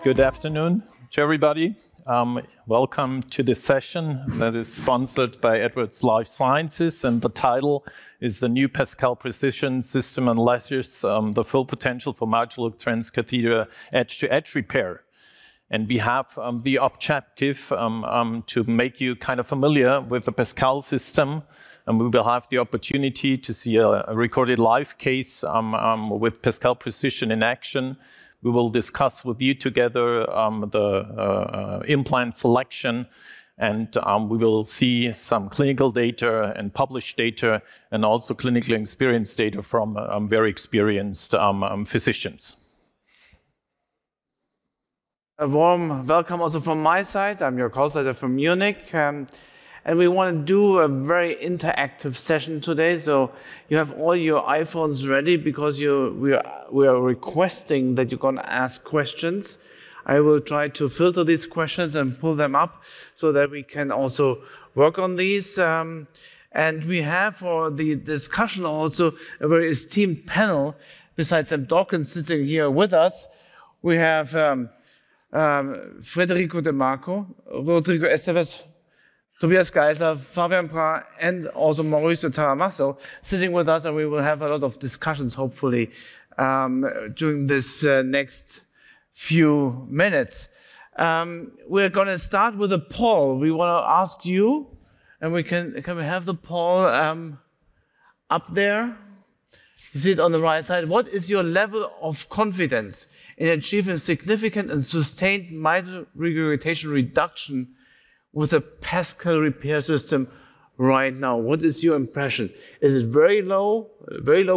Good afternoon to everybody. Welcome to this session that is sponsored by Edwards Lifesciences, and the title is the new PASCAL Precision System unleashes the full potential for mitral transcatheter edge-to-edge repair. And we have the objective to make you kind of familiar with the PASCAL system, and we will have the opportunity to see a recorded live case with PASCAL Precision in action. We will discuss with you together the implant selection, and we will see some clinical data and published data, and also clinical experience data from very experienced physicians. A warm welcome also from my side. I'm Jörg Hausleiter from Munich. And we want to do a very interactive session today. So you have all your iPhones ready because we are requesting that you're going to ask questions. I will try to filter these questions and pull them up so that we can also work on these. And we have for the discussion also a very esteemed panel. Besides Dawkins sitting here with us, we have Federico De Marco, Rodrigo Estévez, Tobias Geisler, Fabien, Praz, and also Maurizio Taramasso sitting with us, and we will have a lot of discussions, hopefully, during this next few minutes. We're going to start with a poll. We want to ask you, and can we have the poll up there? You see it on the right side. What is your level of confidence in achieving significant and sustained mitral regurgitation reduction with a PASCAL repair system right now? What is your impression? Is it very low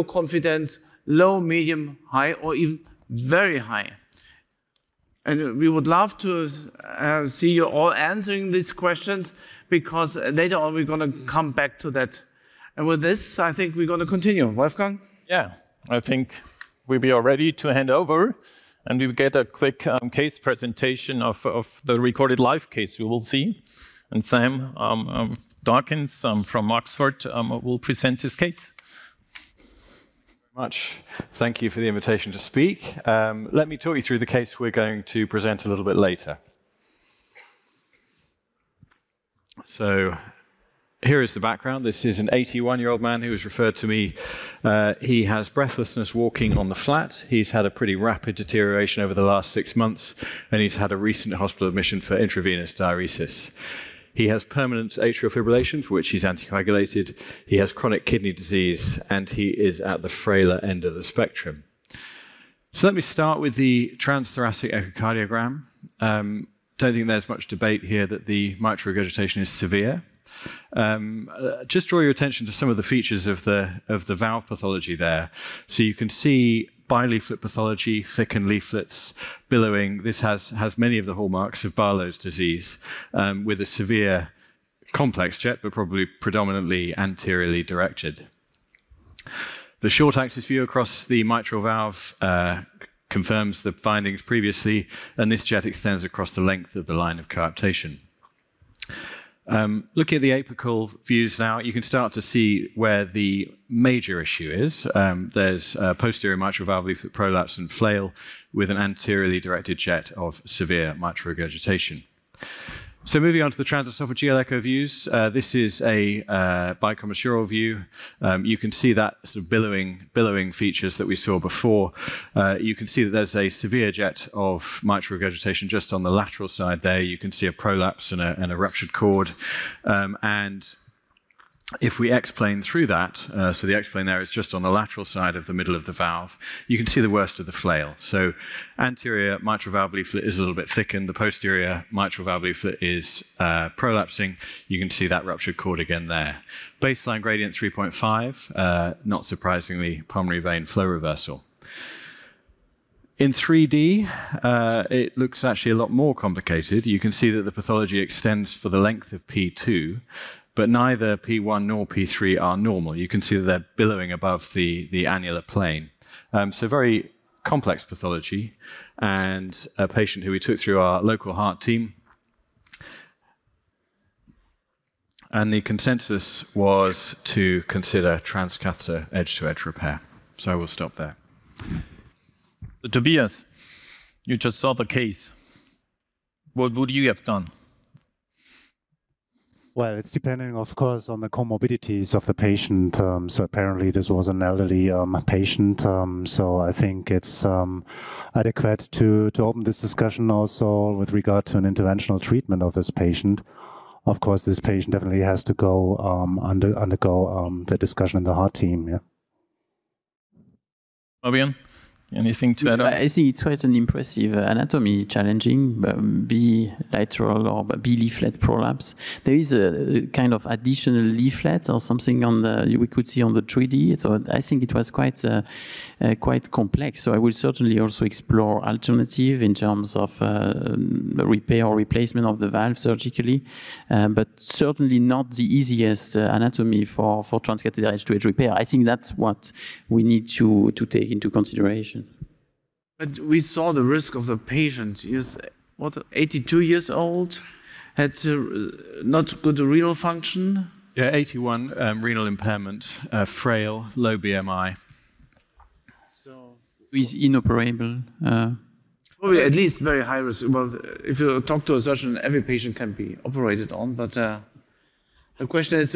confidence, low, medium, high, or even very high? And we would love to see you all answering these questions, because later on we're going to come back to that. And with this, I think we're going to continue. Wolfgang? Yeah, I think we are ready to hand over, and we will get a quick case presentation of the recorded live case we will see. And Sam Dawkins from Oxford will present his case. Much. Thank you for the invitation to speak. Let me talk you through the case we're going to present a little bit later. So here is the background. This is an 81-year-old man who was referred to me. He has breathlessness walking on the flat. He's had a pretty rapid deterioration over the last 6 months, and he's had a recent hospital admission for intravenous diuresis. He has permanent atrial fibrillation, for which he's anticoagulated. He has chronic kidney disease, and he is at the frailer end of the spectrum. So let me start with the transthoracic echocardiogram. Don't think there's much debate here that the mitral regurgitation is severe. Just draw your attention to some of the features of the valve pathology there. So you can see bileaflet pathology, thickened leaflets, billowing. This has many of the hallmarks of Barlow's disease, with a severe complex jet, but probably predominantly anteriorly directed. The short axis view across the mitral valve confirms the findings previously, and this jet extends across the length of the line of coaptation. Looking at the apical views now, you can start to see where the major issue is. There's posterior mitral valve leaflet prolapse and flail with an anteriorly directed jet of severe mitral regurgitation. So moving on to the transesophageal echo views, this is a bicommissural view. You can see that sort of billowing features that we saw before. You can see that there's a severe jet of mitral regurgitation just on the lateral side there. You can see a prolapse and a ruptured cord. And if we X-plane through that, so the X-plane there is just on the lateral side of the middle of the valve, you can see the worst of the flail. So anterior mitral valve leaflet is a little bit thickened. The posterior mitral valve leaflet is prolapsing. You can see that ruptured cord again there. Baseline gradient 3.5, not surprisingly, pulmonary vein flow reversal. In 3D, it looks actually a lot more complicated. You can see that the pathology extends for the length of P2, but neither P1 nor P3 are normal. You can see that they're billowing above the annular plane. So very complex pathology, and a patient who we took through our local heart team. And the consensus was to consider transcatheter edge-to-edge repair. So I will stop there. Tobias, You just saw the case. What would you have done? Well, it's depending, of course, on the comorbidities of the patient. So apparently this was an elderly patient. So I think it's adequate to open this discussion also with regard to an interventional treatment of this patient. Of course, this patient definitely has to go undergo the discussion in the heart team. Yeah. Fabien? Anything to add on? I think it's quite an impressive anatomy, challenging, bilateral or bi-leaflet prolapse. There is a kind of additional leaflet or something on the we could see on the 3D. So I think it was quite complex. So I will certainly also explore alternative in terms of repair or replacement of the valve surgically, but certainly not the easiest anatomy for transcatheter edge-to-edge repair. I think that's what we need to take into consideration. But we saw the risk of the patient. He was, 82 years old, had not good renal function. Yeah, 81, renal impairment, frail, low BMI. So is inoperable. Probably at least very high risk. Well, if you talk to a surgeon, every patient can be operated on. But the question is,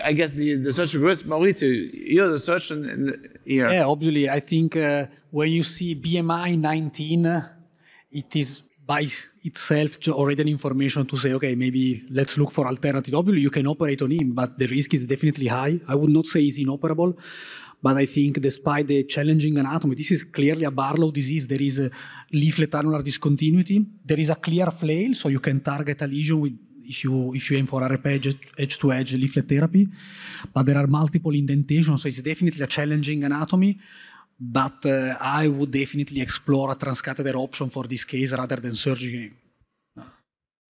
I guess the surgical risk. Maurizio, you're the surgeon here. Yeah, obviously, I think when you see BMI 19, it is by itself already an information to say, okay, maybe let's look for alternative. Obviously, you can operate on him, but the risk is definitely high. I would not say he's inoperable, but I think despite the challenging anatomy, this is clearly a Barlow disease. There is a leaflet annular discontinuity. There is a clear flail, so you can target a lesion with if you aim for a repair edge-to-edge leaflet therapy, but there are multiple indentations, so it's definitely a challenging anatomy, but I would definitely explore a transcatheter option for this case rather than surgery.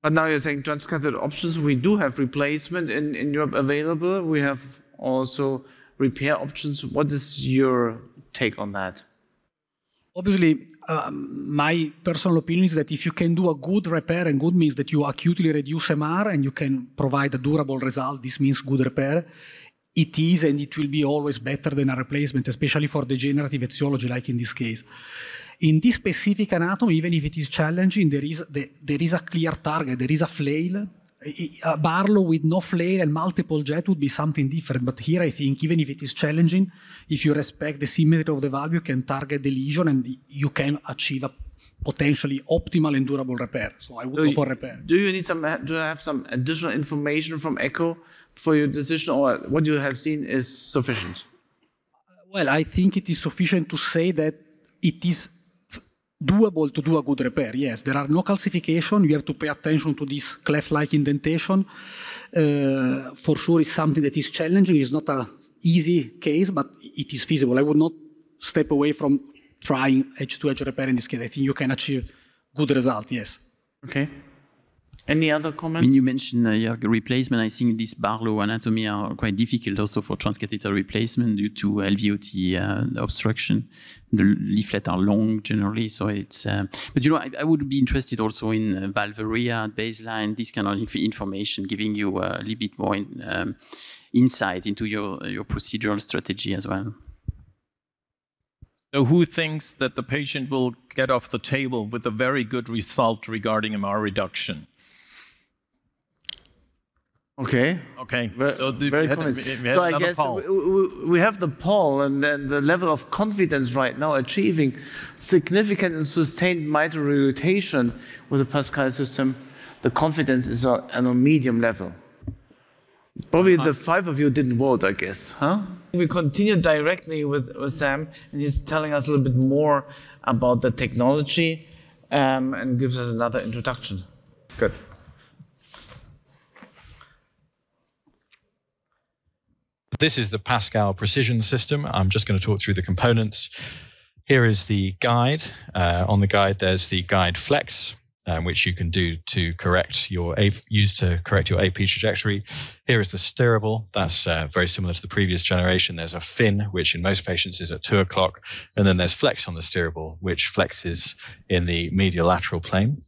But now you're saying transcatheter options. We do have replacement in Europe available. We have also repair options. What is your take on that? Obviously, my personal opinion is that if you can do a good repair, and good means that you acutely reduce MR and you can provide a durable result, this means good repair, it is and it will be always better than a replacement, especially for degenerative etiology like in this case. In this specific anatomy, even if it is challenging, there is a clear target, there is a flail. A Barlow with no flail and multiple jet would be something different, but here I think even if it is challenging, if you respect the symmetry of the valve, you can target the lesion and you can achieve a potentially optimal and durable repair. So I would go for repair. Do you have some additional information from echo for your decision, or what you have seen is sufficient? Well, I think it is sufficient to say that it is doable to do a good repair, yes. There are no calcification. You have to pay attention to this cleft-like indentation. For sure, it's something that is challenging. It's not an easy case, but it is feasible. I would not step away from trying edge-to-edge repair in this case. I think you can achieve good result, yes. Okay. Any other comments? When you mentioned Jörg, replacement, I think this Barlow anatomy are quite difficult also for transcatheter replacement due to LVOT obstruction. The leaflets are long generally, so it's. But you know, I would be interested also in valve area at baseline, this kind of information, giving you a little bit more insight into your procedural strategy as well. So who thinks that the patient will get off the table with a very good result regarding MR reduction? Okay. Okay. So I guess we have the poll, and then the level of confidence right now achieving significant and sustained mitral regurgitation with the PASCAL system. The confidence is on a medium level. Probably the 5 of you didn't vote, I guess, huh? We continue directly with Sam, and he's telling us a little bit more about the technology and gives us another introduction. Good. This is the PASCAL Precision System. I'm just going to talk through the components. Here is the guide. On the guide, there's the guide flex, which you can do to correct your use to correct your AP trajectory. Here is the steerable. That's very similar to the previous generation. There's a fin, which in most patients is at 2 o'clock, and then there's flex on the steerable, which flexes in the medial lateral plane.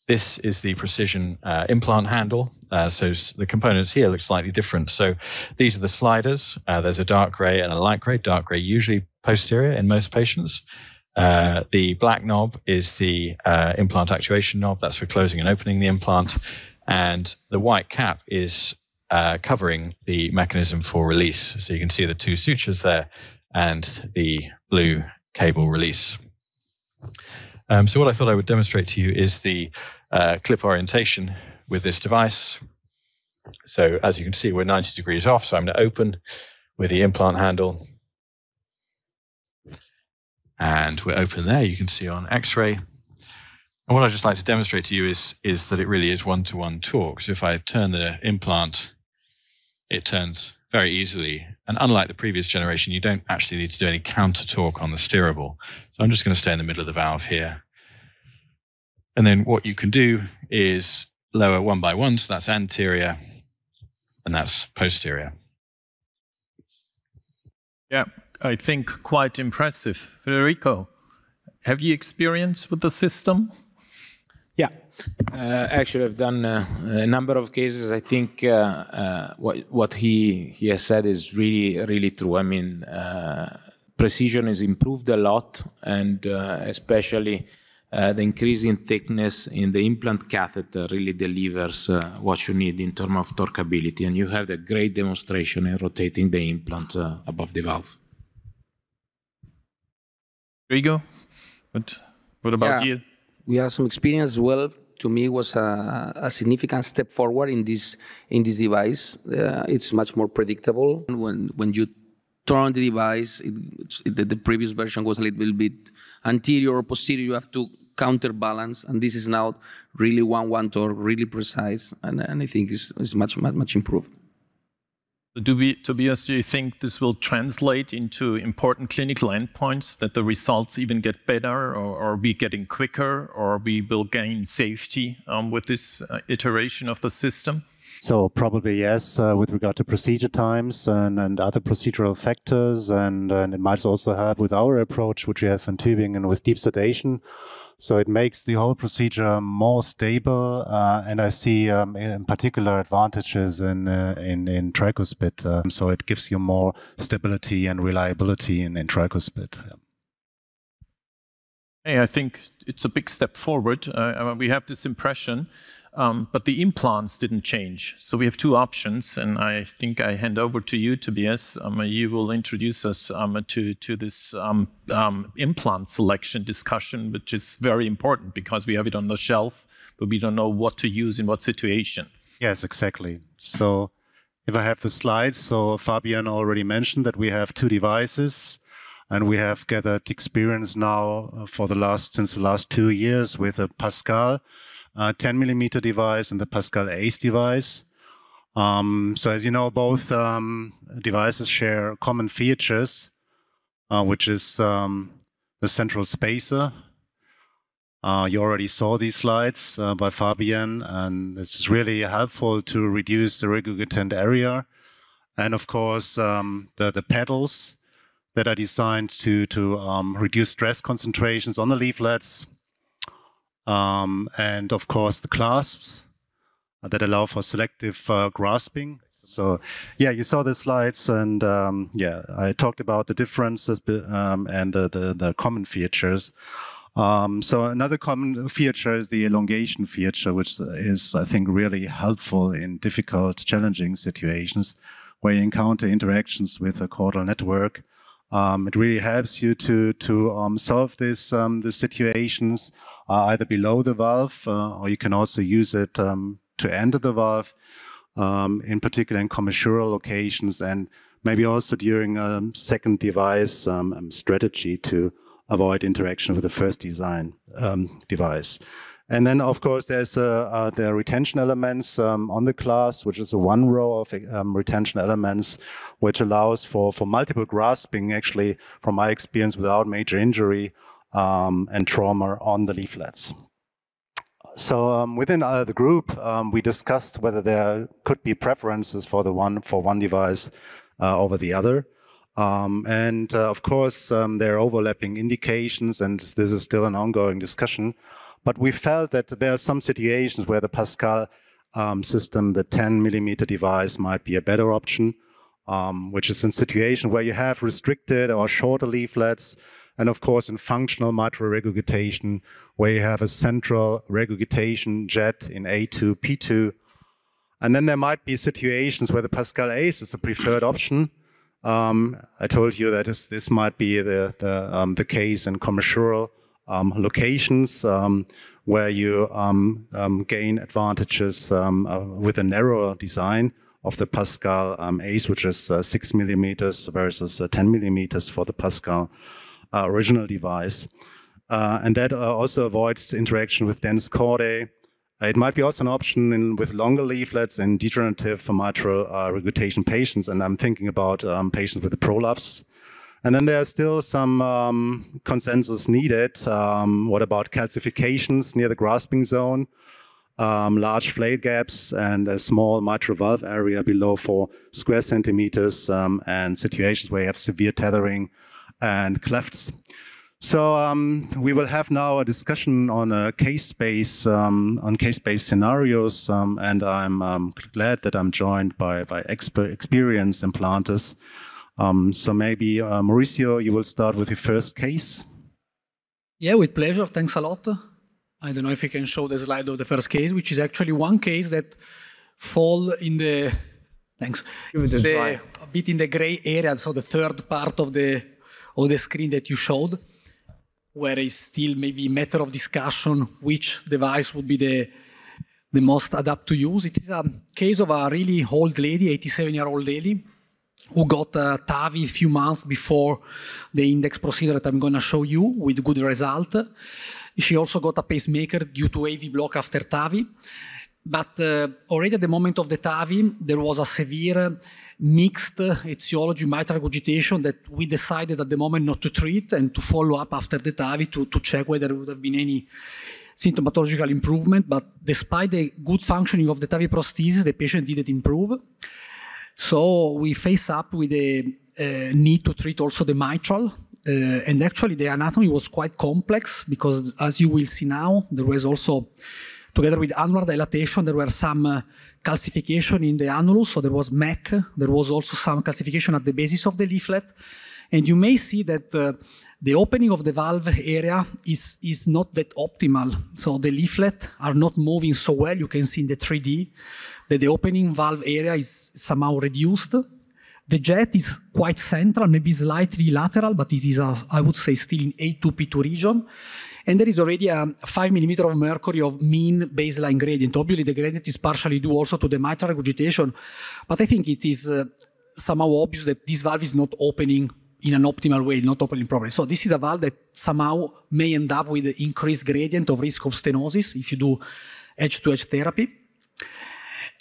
This is the precision implant handle. So the components here look slightly different. So these are the sliders. There's a dark gray and a light gray. Dark gray usually posterior in most patients. The black knob is the implant actuation knob. That's for closing and opening the implant. And the white cap is covering the mechanism for release. So you can see the two sutures there and the blue cable release. So what I thought I would demonstrate to you is the clip orientation with this device. So as you can see, we're 90 degrees off. So I'm going to open with the implant handle. And we're open there, you can see on X-ray. And what I'd just like to demonstrate to you is that it really is one-to-one torque. So if I turn the implant, it turns very easily. And unlike the previous generation, you don't actually need to do any counter torque on the steerable. So I'm just going to stay in the middle of the valve here. And then what you can do is lower one by one. So that's anterior and that's posterior. Yeah, I think quite impressive. Federico, have you experience with the system? Yeah, actually I've done a number of cases. I think what he has said is really true. I mean, precision is improved a lot, and especially the increase in thickness in the implant catheter really delivers what you need in terms of torqueability, and you have the great demonstration in rotating the implant above the valve. Rodrigo, what about you? We have some experience as well. To me, it was a significant step forward in this device. It's much more predictable. When you turn the device, the previous version was a little bit anterior or posterior. You have to counterbalance, and this is now really one torque, really precise, and I think is much improved. Tobias, do you think this will translate into important clinical endpoints, that the results even get better, or are we getting quicker, or we will gain safety with this iteration of the system? So probably yes, with regard to procedure times and other procedural factors, and it might also help with our approach, which we have in tubing and with deep sedation. So it makes the whole procedure more stable, and I see in particular advantages in tricuspid. So it gives you more stability and reliability in tricuspid. Yeah. Hey, I think it's a big step forward. We have this impression, but the implants didn't change. So we have two options, and I think I hand over to you, Tobias. You will introduce us to this implant selection discussion, which is very important because we have it on the shelf, but we don't know what to use in what situation. Yes, exactly. So if I have the slides, so Fabien already mentioned that we have two devices. And we have gathered experience now since the last 2 years with a PASCAL 10mm device and the PASCAL ACE device. So as you know, both devices share common features, which is the central spacer. You already saw these slides by Fabien, and it's really helpful to reduce the regurgitant area. And of course, the pedals that are designed to reduce stress concentrations on the leaflets, and of course the clasps that allow for selective grasping. So yeah, you saw the slides, and yeah, I talked about the differences and the common features. So another common feature is the elongation feature, which is, I think, really helpful in difficult, challenging situations where you encounter interactions with a caudal network. It really helps you to solve these situations either below the valve, or you can also use it to enter the valve, in particular in commissural locations, and maybe also during a second device strategy to avoid interaction with the first device. And then, of course, there's the retention elements on the CLASP, which is a one row of retention elements, which allows for multiple grasping, actually, from my experience, without major injury and trauma on the leaflets. So within the group, we discussed whether there could be preferences for one device over the other. And of course, there are overlapping indications, and this is still an ongoing discussion. But we felt that there are some situations where the PASCAL system, the 10mm device, might be a better option, which is in a situation where you have restricted or shorter leaflets, and of course in functional mitral regurgitation, where you have a central regurgitation jet in A2, P2. And then there might be situations where the PASCAL ACE is the preferred option. I told you that this might be the case in commercial locations where you gain advantages with a narrower design of the PASCAL ACE, which is 6 millimeters versus 10 millimeters for the PASCAL original device. And that also avoids interaction with dense chordae. It might be also an option with longer leaflets in degenerative mitral regurgitation patients, and I'm thinking about patients with a prolapse. And then there are still some consensus needed. What about calcifications near the grasping zone, large flail gaps, and a small mitral valve area below 4 square centimeters, and situations where you have severe tethering and clefts. So we will have now a discussion on case-based scenarios, and I'm glad that I'm joined by experienced implanters. So maybe Maurizio, you will start with your first case. Yeah, with pleasure. Thanks a lot. I don't know if you can show the slide of the first case, which is actually one case that fall in the a bit in the gray area, so the third part of the screen that you showed, where it's still maybe a matter of discussion which device would be the most adapt to use. It is a case of a really old lady, 87-year-old lady, who got a TAVI a few months before the index procedure that I'm going to show you with good result. She also got a pacemaker due to AV block after TAVI. But already at the moment of the TAVI, there was a severe mixed etiology mitral regurgitation that we decided at the moment not to treat and to follow up after the TAVI to check whether there would have been any symptomatological improvement. But despite the good functioning of the TAVI prosthesis, the patient didn't improve. So we face up with the need to treat also the mitral. And actually the anatomy was quite complex because, as you will see now, there was also, together with annular dilatation, there were some calcification in the annulus, so there was MEC. There was also some calcification at the basis of the leaflet. And you may see that the opening of the valve area is not that optimal. So the leaflet are not moving so well. You can see in the 3D that the opening valve area is somehow reduced. The jet is quite central, maybe slightly lateral, but it is, I would say, still in A2-P2 region. And there is already a 5 millimeter of mercury of mean baseline gradient. Obviously, the gradient is partially due also to the mitral regurgitation, but I think it is somehow obvious that this valve is not opening in an optimal way, not opening properly. So this is a valve that somehow may end up with an increased gradient of risk of stenosis if you do edge-to-edge therapy.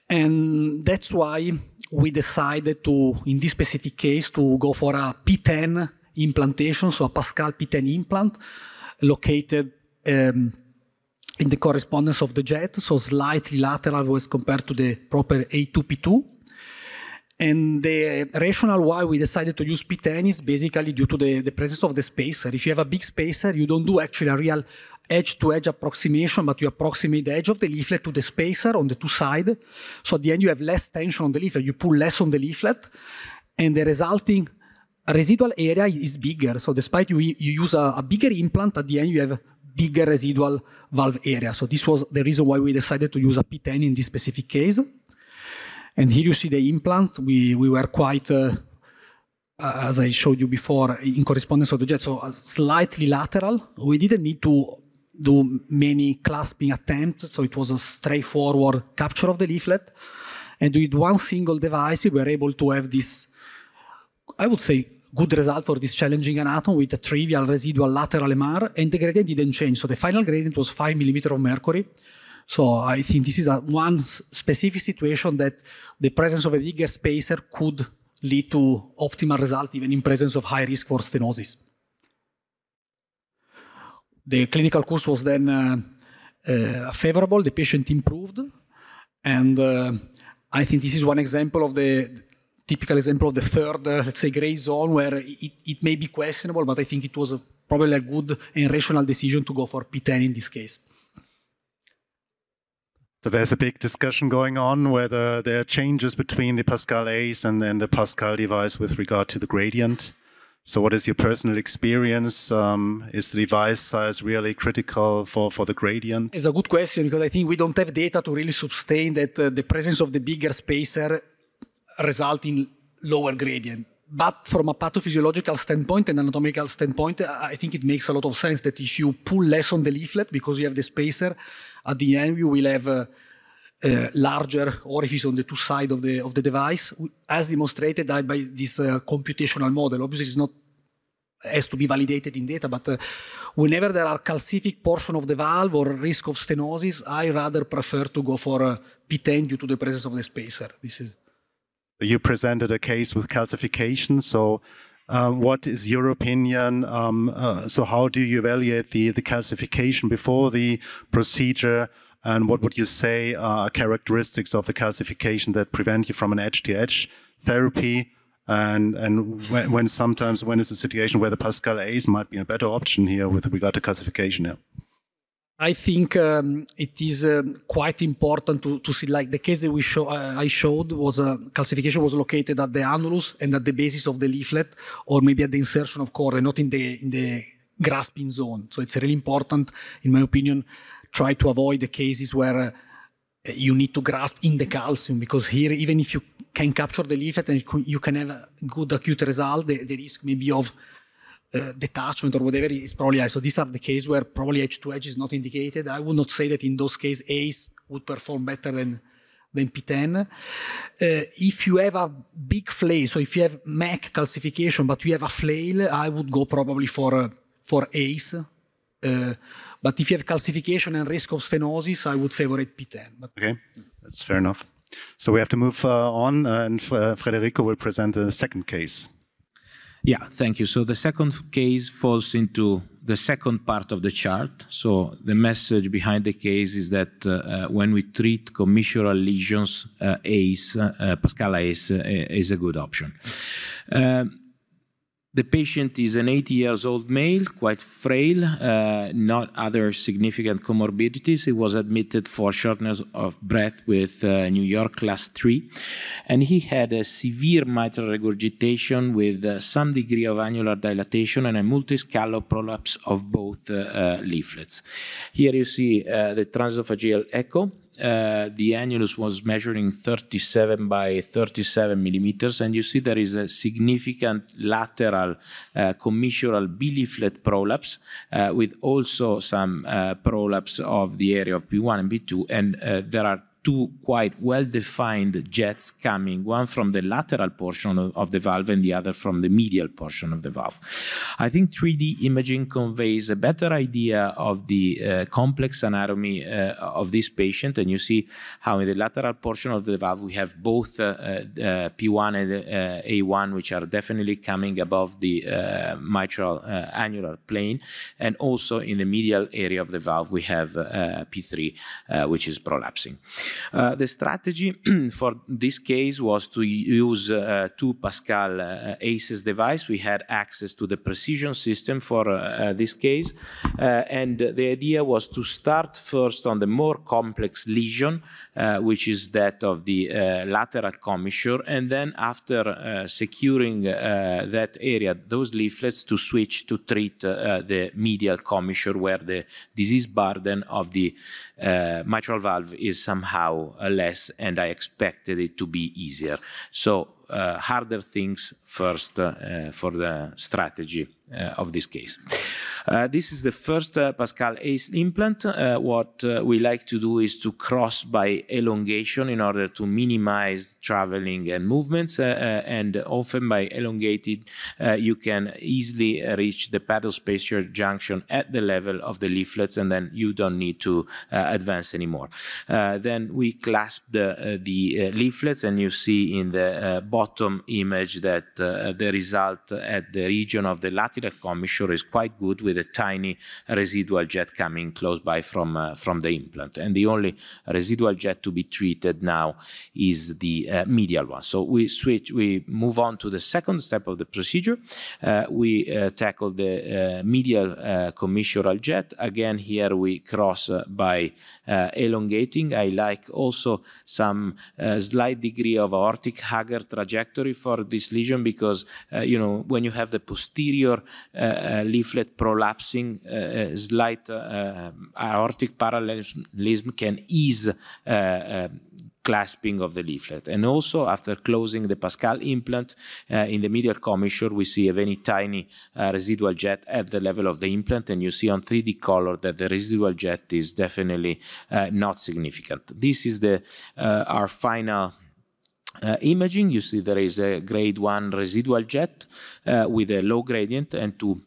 And that's why we decided to, in this specific case, to go for a P10 implantation, so a PASCAL P10 implant, located in the correspondence of the jet, so slightly lateral as compared to the proper A2-P2. And the rationale why we decided to use P10 is basically due to the presence of the spacer. If you have a big spacer, you don't do actually a real edge-to-edge approximation, but you approximate the edge of the leaflet to the spacer on the two sides. So at the end, you have less tension on the leaflet. You pull less on the leaflet, and the resulting residual area is bigger. So despite you use a bigger implant, at the end, you have bigger residual valve area. So this was the reason why we decided to use a P10 in this specific case. And here you see the implant. We were quite, as I showed you before, in correspondence of the jet, so slightly lateral. We didn't need to do many clasping attempts, so it was a straightforward capture of the leaflet. And with one single device, we were able to have this, I would say, good result for this challenging anatomy with a trivial residual lateral MR, and the gradient didn't change. So the final gradient was 5 millimeter of mercury. So I think this is one specific situation that the presence of a bigger spacer could lead to optimal result even in presence of high risk for stenosis. The clinical course was then favorable, the patient improved, and I think this is one example of the typical example of the third, let's say, gray zone where it may be questionable, but I think it was probably a good and rational decision to go for P10 in this case. So there's a big discussion going on whether there are changes between the PASCAL ACE and then the PASCAL device with regard to the gradient. So what is your personal experience? Is the device size really critical for the gradient? It's a good question, because I think we don't have data to really sustain that the presence of the bigger spacer result in lower gradient. But from a pathophysiological standpoint and anatomical standpoint, I think it makes a lot of sense that if you pull less on the leaflet because you have the spacer, at the end you will have a larger orifice on the two sides of the device, as demonstrated by this computational model. Obviously, it's not has to be validated in data, but whenever there are calcific portion of the valve or risk of stenosis, I rather prefer to go for P10 due to the presence of the spacer. This is. You presented a case with calcification, so what is your opinion? So how do you evaluate the calcification before the procedure, and what would you say are characteristics of the calcification that prevent you from an edge-to-edge therapy? And when is the situation where the PASCAL Ace might be a better option here with regard to calcification? Yeah. I think it is quite important to see, like the case that I showed was calcification was located at the annulus and at the basis of the leaflet, or maybe at the insertion of cord, and not in the grasping zone. So it's really important, in my opinion, try to avoid the cases where you need to grasp in the calcium, because here, even if you can capture the leaflet and you can have a good acute result, the risk maybe of detachment or whatever is probably high. So these are the cases where probably edge-to-edge is not indicated. I would not say that in those cases ACE would perform better than P10. If you have a big flail, so if you have MAC calcification but you have a flail, I would go probably for ACE. But if you have calcification and risk of stenosis, I would favorite P10. But okay, that's fair enough. So we have to move on, and Federico will present the second case. Yeah, thank you. So the second case falls into the second part of the chart. So the message behind the case is that when we treat commissural lesions, ACE, PASCAL Ace is a good option. The patient is an 80-year-old male, quite frail, not other significant comorbidities. He was admitted for shortness of breath with New York Class 3, and he had a severe mitral regurgitation with some degree of annular dilatation and a multiscallop prolapse of both leaflets. Here you see the transesophageal echo. The annulus was measuring 37 by 37 millimeters, and you see there is a significant lateral commissural B-leaflet prolapse with also some prolapse of the area of P1 and P2, and there are two quite well-defined jets coming, one from the lateral portion of the valve and the other from the medial portion of the valve. I think 3D imaging conveys a better idea of the complex anatomy of this patient, and you see how in the lateral portion of the valve we have both P1 and A1, which are definitely coming above the mitral annular plane, and also in the medial area of the valve we have P3, which is prolapsing. The strategy for this case was to use two PASCAL ACES device. We had access to the Precision System for this case, and the idea was to start first on the more complex lesion, which is that of the lateral commissure, and then after securing that area, those leaflets, to switch to treat the medial commissure, where the disease burden of the mitral valve is somehow less, and I expected it to be easier. So harder things first for the strategy of this case. This is the first PASCAL ACE implant. What we like to do is to cross by elongation in order to minimize traveling and movements, and often by elongated you can easily reach the pedal spacer junction at the level of the leaflets, and then you don't need to advance anymore. Then we clasp the leaflets, and you see in the bottom image that the result at the region of the lateral cartilage commissure is quite good with a tiny residual jet coming close by from the implant. And the only residual jet to be treated now is the medial one. So we move on to the second step of the procedure. We tackle the medial commissural jet. Again, here we cross by elongating. I like also some slight degree of aortic Hager trajectory for this lesion because, you know, when you have the posterior leaflet prolapsing, slight aortic parallelism can ease clasping of the leaflet. And also after closing the PASCAL implant in the medial commissure, we see a very tiny residual jet at the level of the implant, and you see on 3D color that the residual jet is definitely not significant. This is our final imaging. You see there is a grade 1 residual jet with a low gradient and 2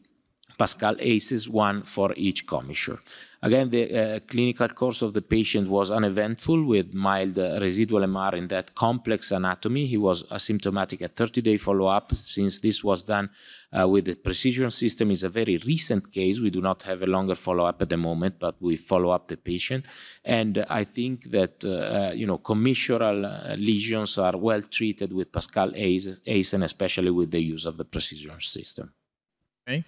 PASCAL ACEs, 1 for each commissure. Again, the clinical course of the patient was uneventful with mild residual MR in that complex anatomy. He was asymptomatic at 30-day follow-up. Since this was done with the precision system, is a very recent case. We do not have a longer follow-up at the moment, but we follow up the patient. And I think that you know, commissural lesions are well treated with PASCAL ACE and especially with the use of the precision system. Okay.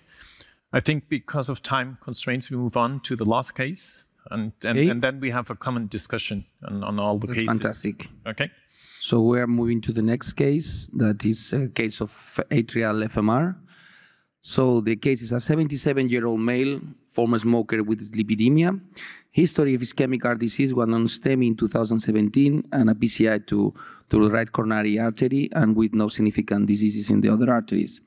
I think because of time constraints, we move on to the last case, and then we have a common discussion on all the cases. Fantastic. Okay. So we are moving to the next case. That is a case of atrial FMR. So the case is a 77-year-old male, former smoker with dyslipidemia, history of ischemic heart disease, one on STEMI in 2017, and a PCI to the right coronary artery, and with no significant diseases in the other arteries.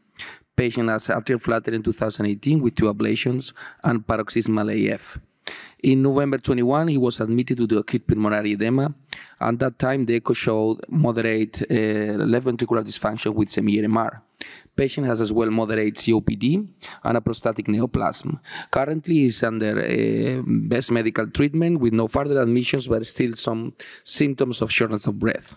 Patient has atrial flutter in 2018 with 2 ablations and paroxysmal AF. In November 21, he was admitted to the acute pulmonary edema. At that time, the echo showed moderate left ventricular dysfunction with semi-MR. Patient has as well moderate COPD and a prostatic neoplasm. Currently, he is under best medical treatment with no further admissions, but still some symptoms of shortness of breath.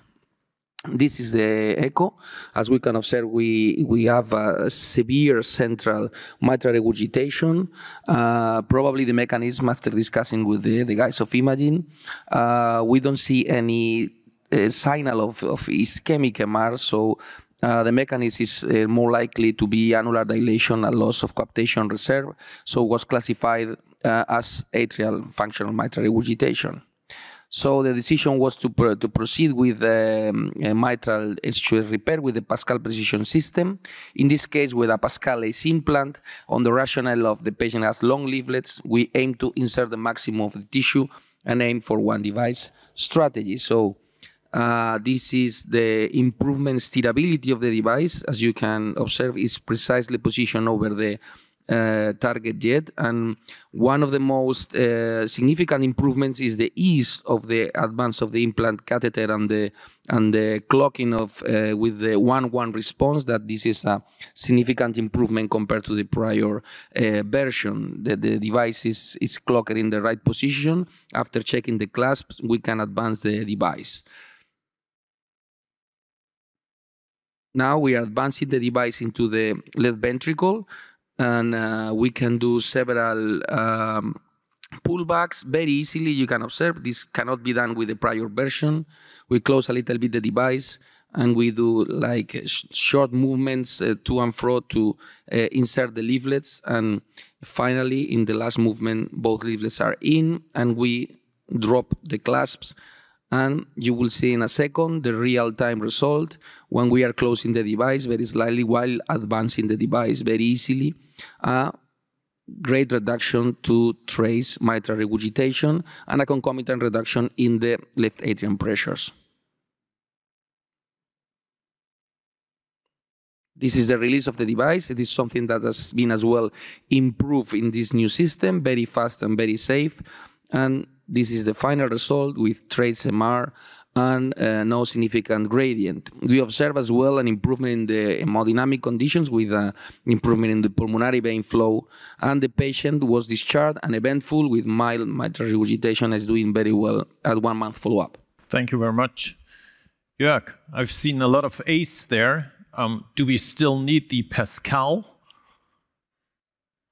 This is the echo. As we can observe, we have a severe central mitral regurgitation. Probably the mechanism, after discussing with the guys of imaging, we don't see any signal of ischemic MR, so the mechanism is more likely to be annular dilation and loss of coaptation reserve, so it was classified as atrial functional mitral regurgitation. So the decision was to proceed with mitral SHL repair with the PASCAL Precision System. In this case, with a PASCAL ACE implant, on the rationale of the patient has long leaflets, we aim to insert the maximum of the tissue and aim for one device strategy. So this is the improvement steerability of the device. As you can observe, is precisely positioned over the target jet, and one of the most significant improvements is the ease of the advance of the implant catheter and the clocking of with the 1-1 response. That this is a significant improvement compared to the prior version. The device is clocked in the right position. After checking the clasps, we can advance the device. Now we are advancing the device into the left ventricle, and we can do several pullbacks very easily. You can observe this cannot be done with the prior version. We close a little bit the device, and we do like short movements to and fro to insert the leaflets. And finally, in the last movement, both leaflets are in, and we drop the clasps. And you will see in a second the real-time result when we are closing the device very slightly while advancing the device very easily. A great reduction to trace mitral regurgitation and a concomitant reduction in the left atrium pressures. This is the release of the device. It is something that has been as well improved in this new system, very fast and very safe. And this is the final result with trace MR and no significant gradient. We observe as well an improvement in the hemodynamic conditions with improvement in the pulmonary vein flow, and the patient was discharged and eventful with mild mitral regurgitation, is doing very well at 1 month follow-up. Thank you very much. Jörg, I've seen a lot of ACE there. Do we still need the PASCAL?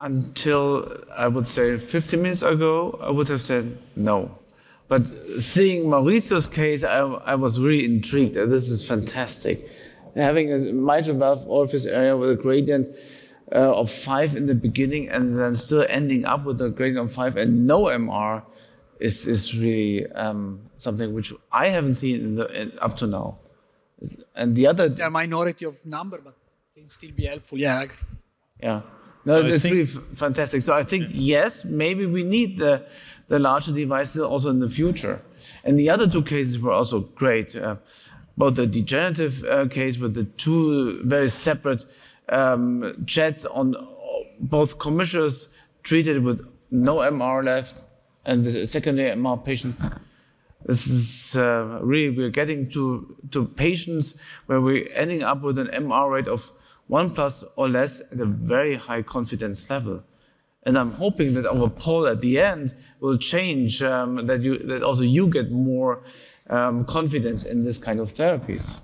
until, I would say, 15 minutes ago, I would have said no. But seeing Maurizio's case, I was really intrigued. This is fantastic. Having a mitral valve orifice area with a gradient of 5 in the beginning and then still ending up with a gradient of 5 and no MR is really something which I haven't seen up to now. And the other... There are minority of number, but can still be helpful. Yeah, I agree. Yeah. No, it's really fantastic. So I think, yes, maybe we need the larger device also in the future. And the other two cases were also great. Both the degenerative case with the two very separate jets on both commissures treated with no MR left, and the secondary MR patient. This is really, we're getting to patients where we're ending up with an MR rate of 1+ or less at a very high confidence level. And I'm hoping that our poll at the end will change, that also you get more confidence in this kind of therapies.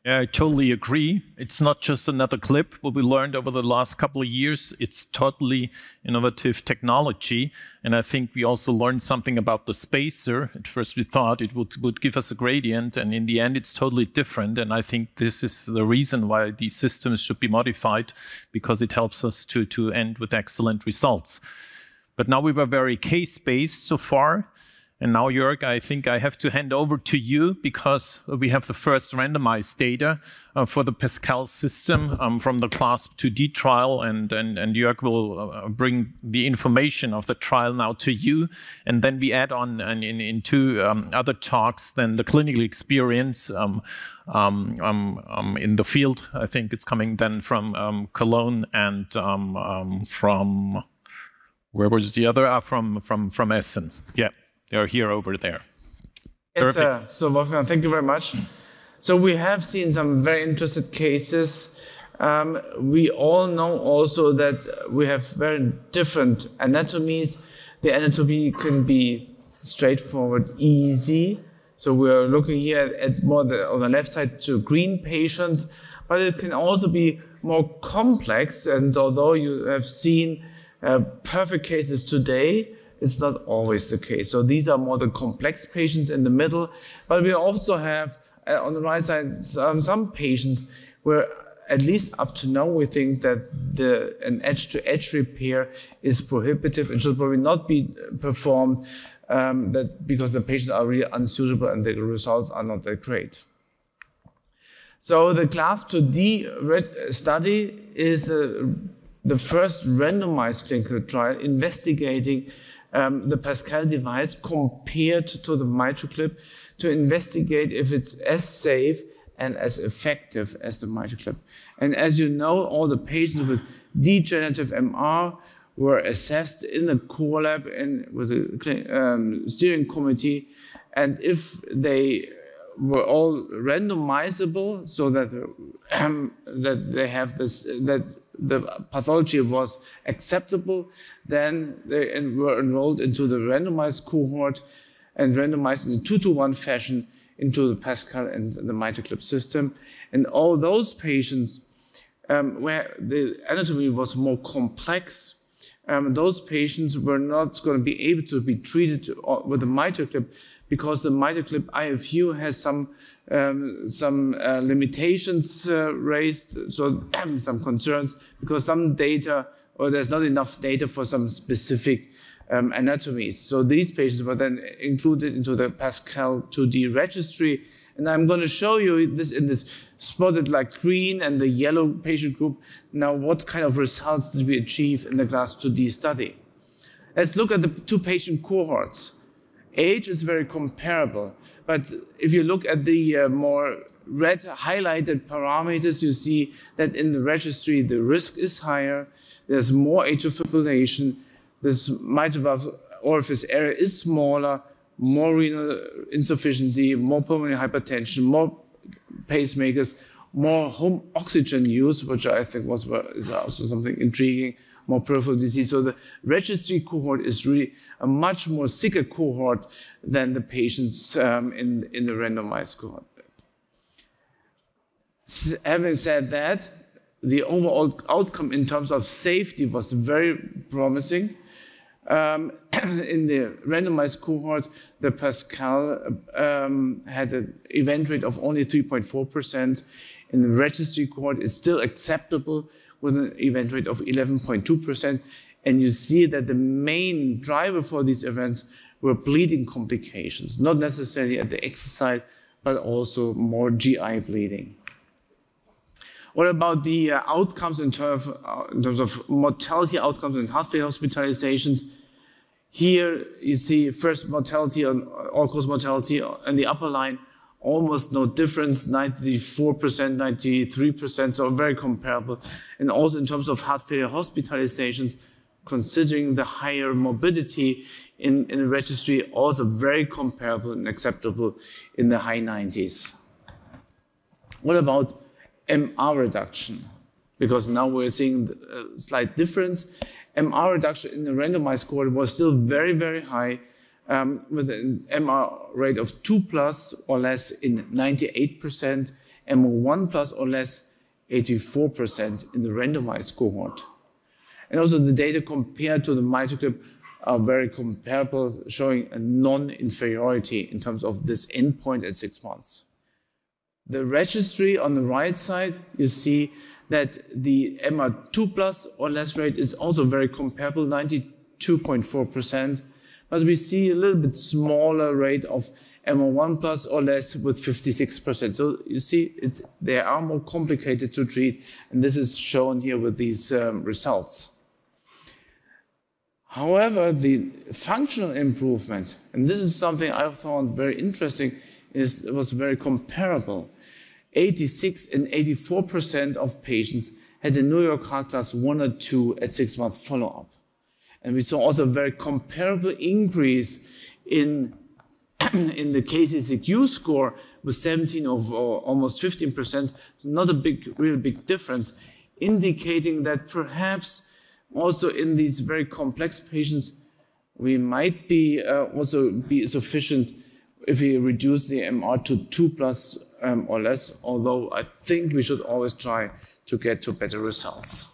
Yeah, I totally agree. It's not just another clip. What we learned over the last couple of years, it's totally innovative technology. And I think we also learned something about the spacer. At first we thought it would give us a gradient, and in the end it's totally different. And I think this is the reason why these systems should be modified, because it helps us to end with excellent results. But now we were very case-based so far. And now, Jörg, I think I have to hand over to you, because we have the first randomized data for the PASCAL system from the CLASP IID trial, and Jörg will bring the information of the trial now to you. And then we add on in two other talks, then the clinical experience in the field. I think it's coming then from Cologne and from, where was the other? From Essen. Yeah. They're here over there. Yes, so Wolfgang, thank you very much. So we have seen some very interesting cases. We all know also that we have very different anatomies. The anatomy can be straightforward, easy. So we're looking here at more on the left side to green patients, but it can also be more complex. And although you have seen perfect cases today, it's not always the case. So these are more the complex patients in the middle, but we also have on the right side some patients where, at least up to now, we think that an edge-to-edge repair is prohibitive and should probably not be performed because the patients are really unsuitable and the results are not that great. So the CLASP IID study is the first randomized clinical trial investigating the PASCAL device compared to the MiCLASP to investigate if it's as safe and as effective as the MiCLASP. And as you know, all the patients with degenerative MR were assessed in the core lab and with the steering committee. And if they were all randomizable, so that they have this, that the pathology was acceptable, then they were enrolled into the randomized cohort and randomized in a 2-to-1 fashion into the PASCAL and the MiCLASP system. And all those patients where the anatomy was more complex, those patients were not going to be able to be treated with the MiCLASP, because the MiCLASP IFU has some limitations raised, so some concerns, because some data, or there's not enough data for some specific anatomies. So these patients were then included into the PASCAL IID registry. And I'm going to show you this in this spotted like green and the yellow patient group. Now, what kind of results did we achieve in the CLASP IID study? Let's look at the two patient cohorts. Age is very comparable, but if you look at the more red highlighted parameters, you see that in the registry the risk is higher, there's more atrial fibrillation, this mitral valve orifice area is smaller, more renal insufficiency, more pulmonary hypertension, more pacemakers, more home oxygen use, which I think is also something intriguing, more peripheral disease. So the registry cohort is really a much more sicker cohort than the patients in the randomized cohort. Having said that, the overall outcome in terms of safety was very promising. In the randomized cohort, the PASCAL had an event rate of only 3.4%. In the registry cohort, it's still acceptable with an event rate of 11.2%. And you see that the main driver for these events were bleeding complications, not necessarily at the exercise, but also more GI bleeding. What about the outcomes in terms of mortality outcomes and heart failure hospitalizations? Here you see first mortality, all-cause mortality in the upper line, almost no difference, 94%, 93%, so very comparable. And also in terms of heart failure hospitalizations, considering the higher morbidity in the registry, also very comparable and acceptable in the high 90s. What about MR reduction? Because now we're seeing a slight difference. MR reduction in the randomized cohort was still very, very high, with an MR rate of 2+ or less in 98%, MO 1+ or less 84% in the randomized cohort. And also the data compared to the MiCLASP are very comparable, showing a non-inferiority in terms of this endpoint at 6 months. The registry on the right side, you see that the MR 2+ or less rate is also very comparable, 92.4%, but we see a little bit smaller rate of MR 1+ or less with 56%. So you see, they are more complicated to treat, and this is shown here with these results. However, the functional improvement, and this is something I found very interesting, it was very comparable. 86 and 84% of patients had a New York Heart Class 1 or 2 at 6-month follow-up. And we saw also a very comparable increase in the KCCQ score with 17 or almost 15%, not a real big difference, indicating that perhaps also in these very complex patients, we might be also be sufficient if we reduce the MR to 2+ or less, although I think we should always try to get to better results.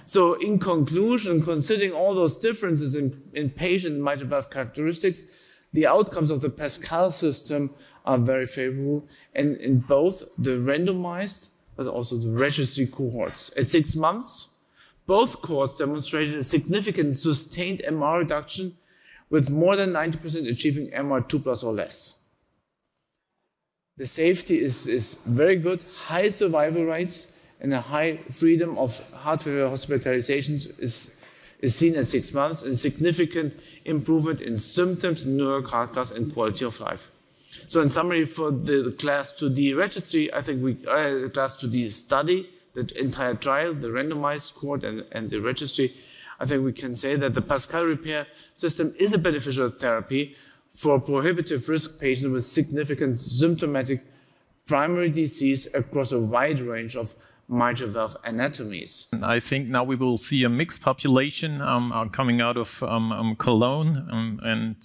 So in conclusion, considering all those differences in patient mitral valve characteristics, the outcomes of the PASCAL system are very favorable, and in both the randomized but also the registry cohorts. At 6 months, both cohorts demonstrated a significant sustained MR reduction, with more than 90% achieving MR 2+ or less. The safety is very good, high survival rates, and a high freedom of heart failure hospitalizations is seen at 6 months, and significant improvement in symptoms, New York Heart Class, and quality of life. So in summary, for the CLASP IID registry, I think the CLASP IID study, the entire trial, the randomized cohort and the registry, I think we can say that the PASCAL repair system is a beneficial therapy for prohibitive risk patients with significant symptomatic primary disease across a wide range of mitral valve anatomies. I think now we will see a mixed population coming out of Cologne, and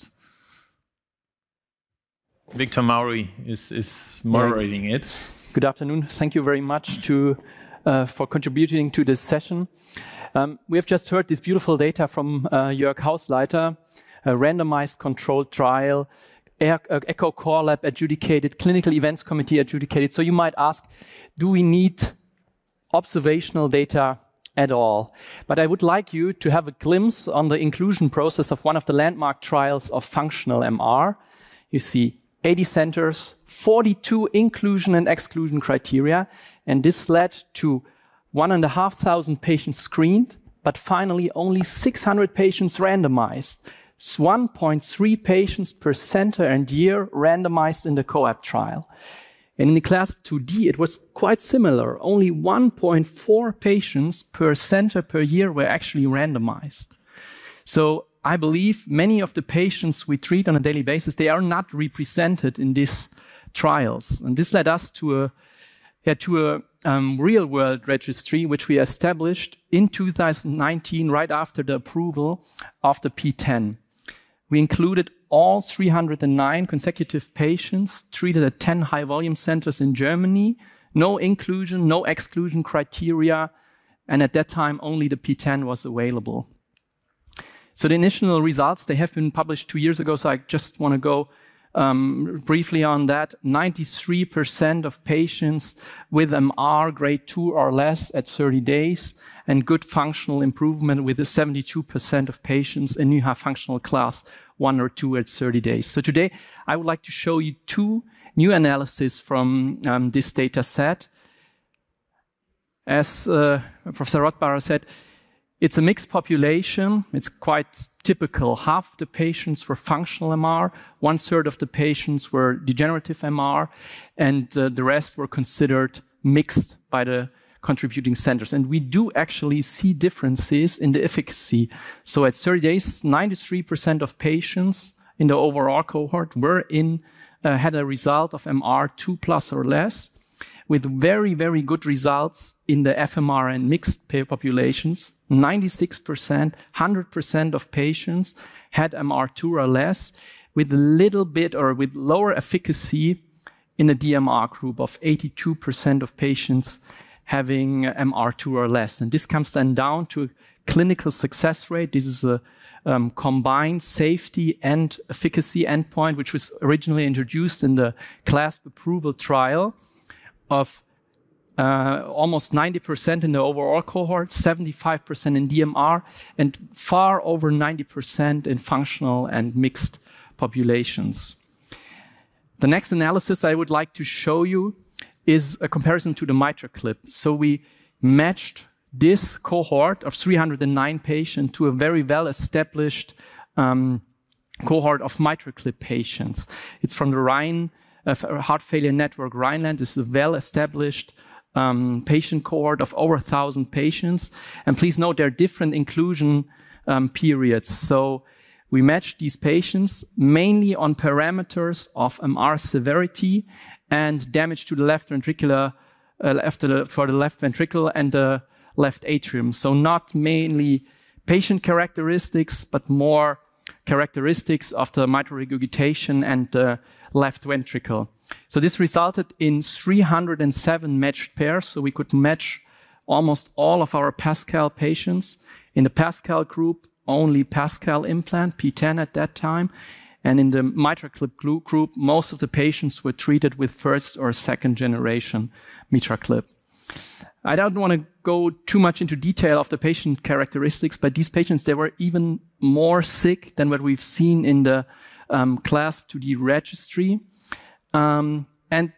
Victor Mauri is moderating it. Good afternoon. Thank you very much for contributing to this session. We have just heard this beautiful data from Jörg Hausleiter, a randomized controlled trial, Echo Core Lab adjudicated, clinical events committee adjudicated. So you might ask, do we need observational data at all? But I would like you to have a glimpse on the inclusion process of one of the landmark trials of functional MR. You see 80 centers, 42 inclusion and exclusion criteria, and this led to 1,500 patients screened, but finally only 600 patients randomized. 1.3 patients per center and year randomized in the COAPT trial. And in the CLASP IID, it was quite similar. Only 1.4 patients per center per year were actually randomized. So I believe many of the patients we treat on a daily basis, they are not represented in these trials. And this led us to a real-world registry, which we established in 2019, right after the approval of the P10. We included all 309 consecutive patients treated at 10 high-volume centers in Germany, No inclusion, no exclusion criteria, and at that time only the P10 was available. So the initial results, they have been published 2 years ago, so I just want to go briefly on that. 93% of patients with MR grade 2 or less at 30 days, and good functional improvement with 72% of patients in NYHA functional class 1 or 2 at 30 days. So today I would like to show you 2 new analyses from this data set. As Professor Rottbauer said, it's a mixed population. It's quite typical. Half the patients were functional MR, 1/3 of the patients were degenerative MR, and the rest were considered mixed by the contributing centers. And we do actually see differences in the efficacy. So at 30 days, 93% of patients in the overall cohort were had a result of MR 2+ or less, with very, very good results in the FMR and mixed populations. 96%, 100% of patients had MR2 or less, with a little bit or with lower efficacy in the DMR group of 82% of patients having MR2 or less. And this comes then down to a clinical success rate. This is a combined safety and efficacy endpoint, which was originally introduced in the CLASP approval trial, of almost 90% in the overall cohort, 75% in DMR, and far over 90% in functional and mixed populations. The next analysis I would like to show you is a comparison to the MiCLASP. So we matched this cohort of 309 patients to a very well-established cohort of MiCLASP patients. It's from the Rhine Heart Failure Network Rhineland. This is a well-established patient cohort of over 1,000 patients. And please note there are different inclusion periods. So we matched these patients mainly on parameters of MR severity and damage to the left ventricular, for the left ventricle and the left atrium. So not mainly patient characteristics, but more characteristics of the mitral regurgitation and the left ventricle. So this resulted in 307 matched pairs. So we could match almost all of our PASCAL patients. In the PASCAL group, only PASCAL implant, P10 at that time. And in the MiCLASP group, most of the patients were treated with 1st or 2nd generation MiCLASP. I don't want to go too much into detail of the patient characteristics, but these patients, they were even more sick than what we've seen in the CLASP IID registry. And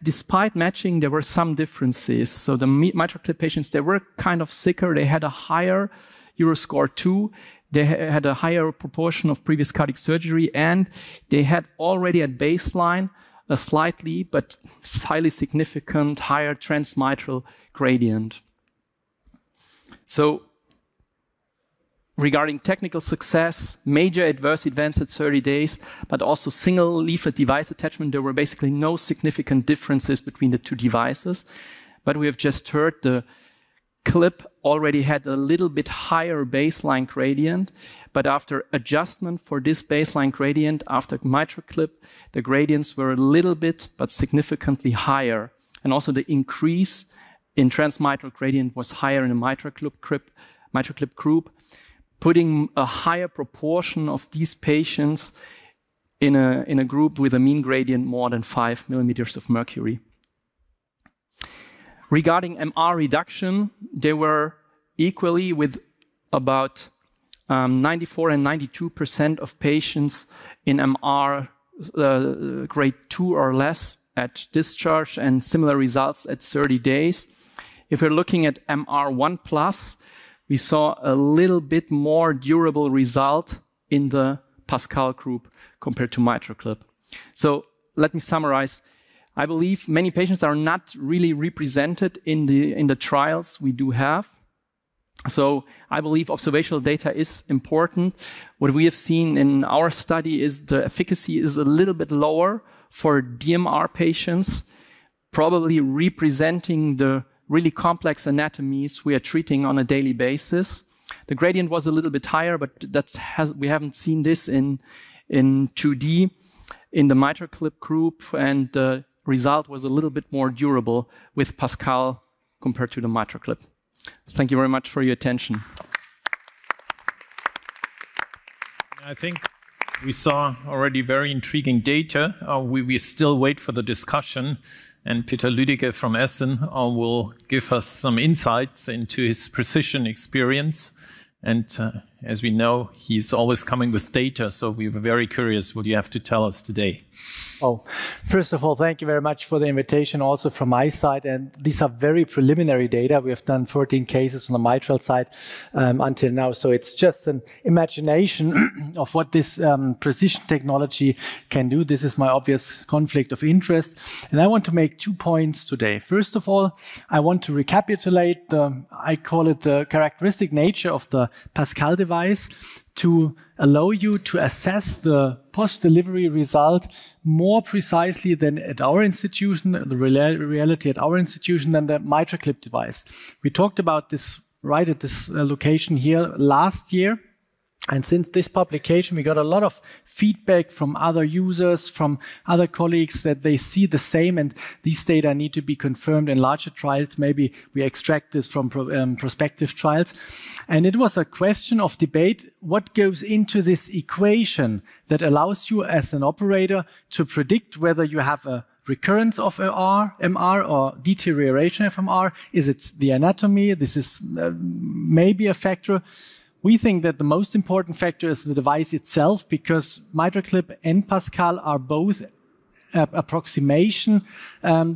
despite matching, there were some differences. So the MiCLASP patients, they were kind of sicker. They had a higher Euroscore 2. They had a higher proportion of previous cardiac surgery, and they had already at baseline a slightly but highly significant higher transmitral gradient. So regarding technical success, major adverse events at 30 days, but also single leaflet device attachment, there were basically no significant differences between the 2 devices. But we have just heard the clip already had a little bit higher baseline gradient, but after adjustment for this baseline gradient, after MiCLASP, the gradients were a little bit, but significantly higher. And also the increase in transmitral gradient was higher in the MiCLASP group, putting a higher proportion of these patients in a group with a mean gradient more than 5 millimeters of mercury. Regarding MR reduction, they were equally with about 94 and 92% of patients in MR grade 2 or less at discharge, and similar results at 30 days. If we're looking at MR1+, we saw a little bit more durable result in the PASCAL group compared to MiCLASP. So let me summarize. I believe many patients are not really represented in the trials we do have. So I believe observational data is important. What we have seen in our study is the efficacy is a little bit lower for DMR patients, probably representing the really complex anatomies we are treating on a daily basis. The gradient was a little bit higher, but we haven't seen this in 2D in the MiCLASP group, and the result was a little bit more durable with PASCAL compared to the MitraClip. Thank you very much for your attention. I think we saw already very intriguing data. We still wait for the discussion, and Peter Lüdike from Essen will give us some insights into his precision experience. And as we know, he's always coming with data, so we were very curious what you have to tell us today. Oh, first of all, thank you very much for the invitation also from my side. And these are very preliminary data. We have done 14 cases on the mitral side until now. So it's just an imagination of what this precision technology can do. This is my obvious conflict of interest. And I want to make 2 points today. First of all, I want to recapitulate I call it the characteristic nature of the PASCAL device to allow you to assess the post-delivery result more precisely than at our institution, the reality at our institution, than the MitraClip device. We talked about this right at this location here last year. And since this publication, we got a lot of feedback from other users, from other colleagues that they see the same, and these data need to be confirmed in larger trials. Maybe we extract this from prospective trials. And it was a question of debate, what goes into this equation that allows you as an operator to predict whether you have a recurrence of MR or deterioration of MR? Is it the anatomy? This is maybe a factor. We think that the most important factor is the device itself, because MitraClip and PASCAL are both approximation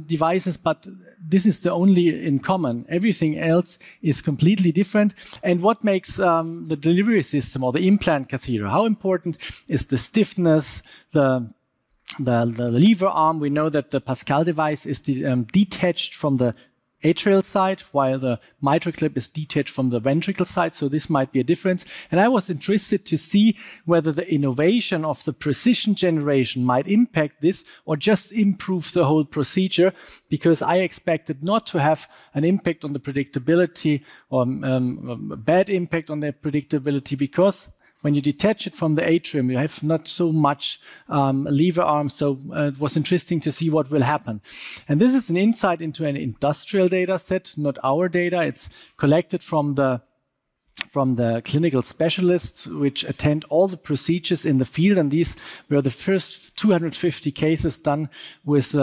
devices, but this is the only in common. Everything else is completely different. And what makes the delivery system or the implant catheter? How important is the stiffness, the lever arm? We know that the PASCAL device is detached from the atrial side, while the MitraClip is detached from the ventricle side, so this might be a difference. And I was interested to see whether the innovation of the precision generation might impact this or just improve the whole procedure, because I expected not to have an impact on the predictability or a bad impact on the predictability, because when you detach it from the atrium, you have not so much lever arm, so it was interesting to see what will happen. And this is an insight into an industrial data set, not our data. It's collected from the clinical specialists which attend all the procedures in the field, and these were the first 250 cases done with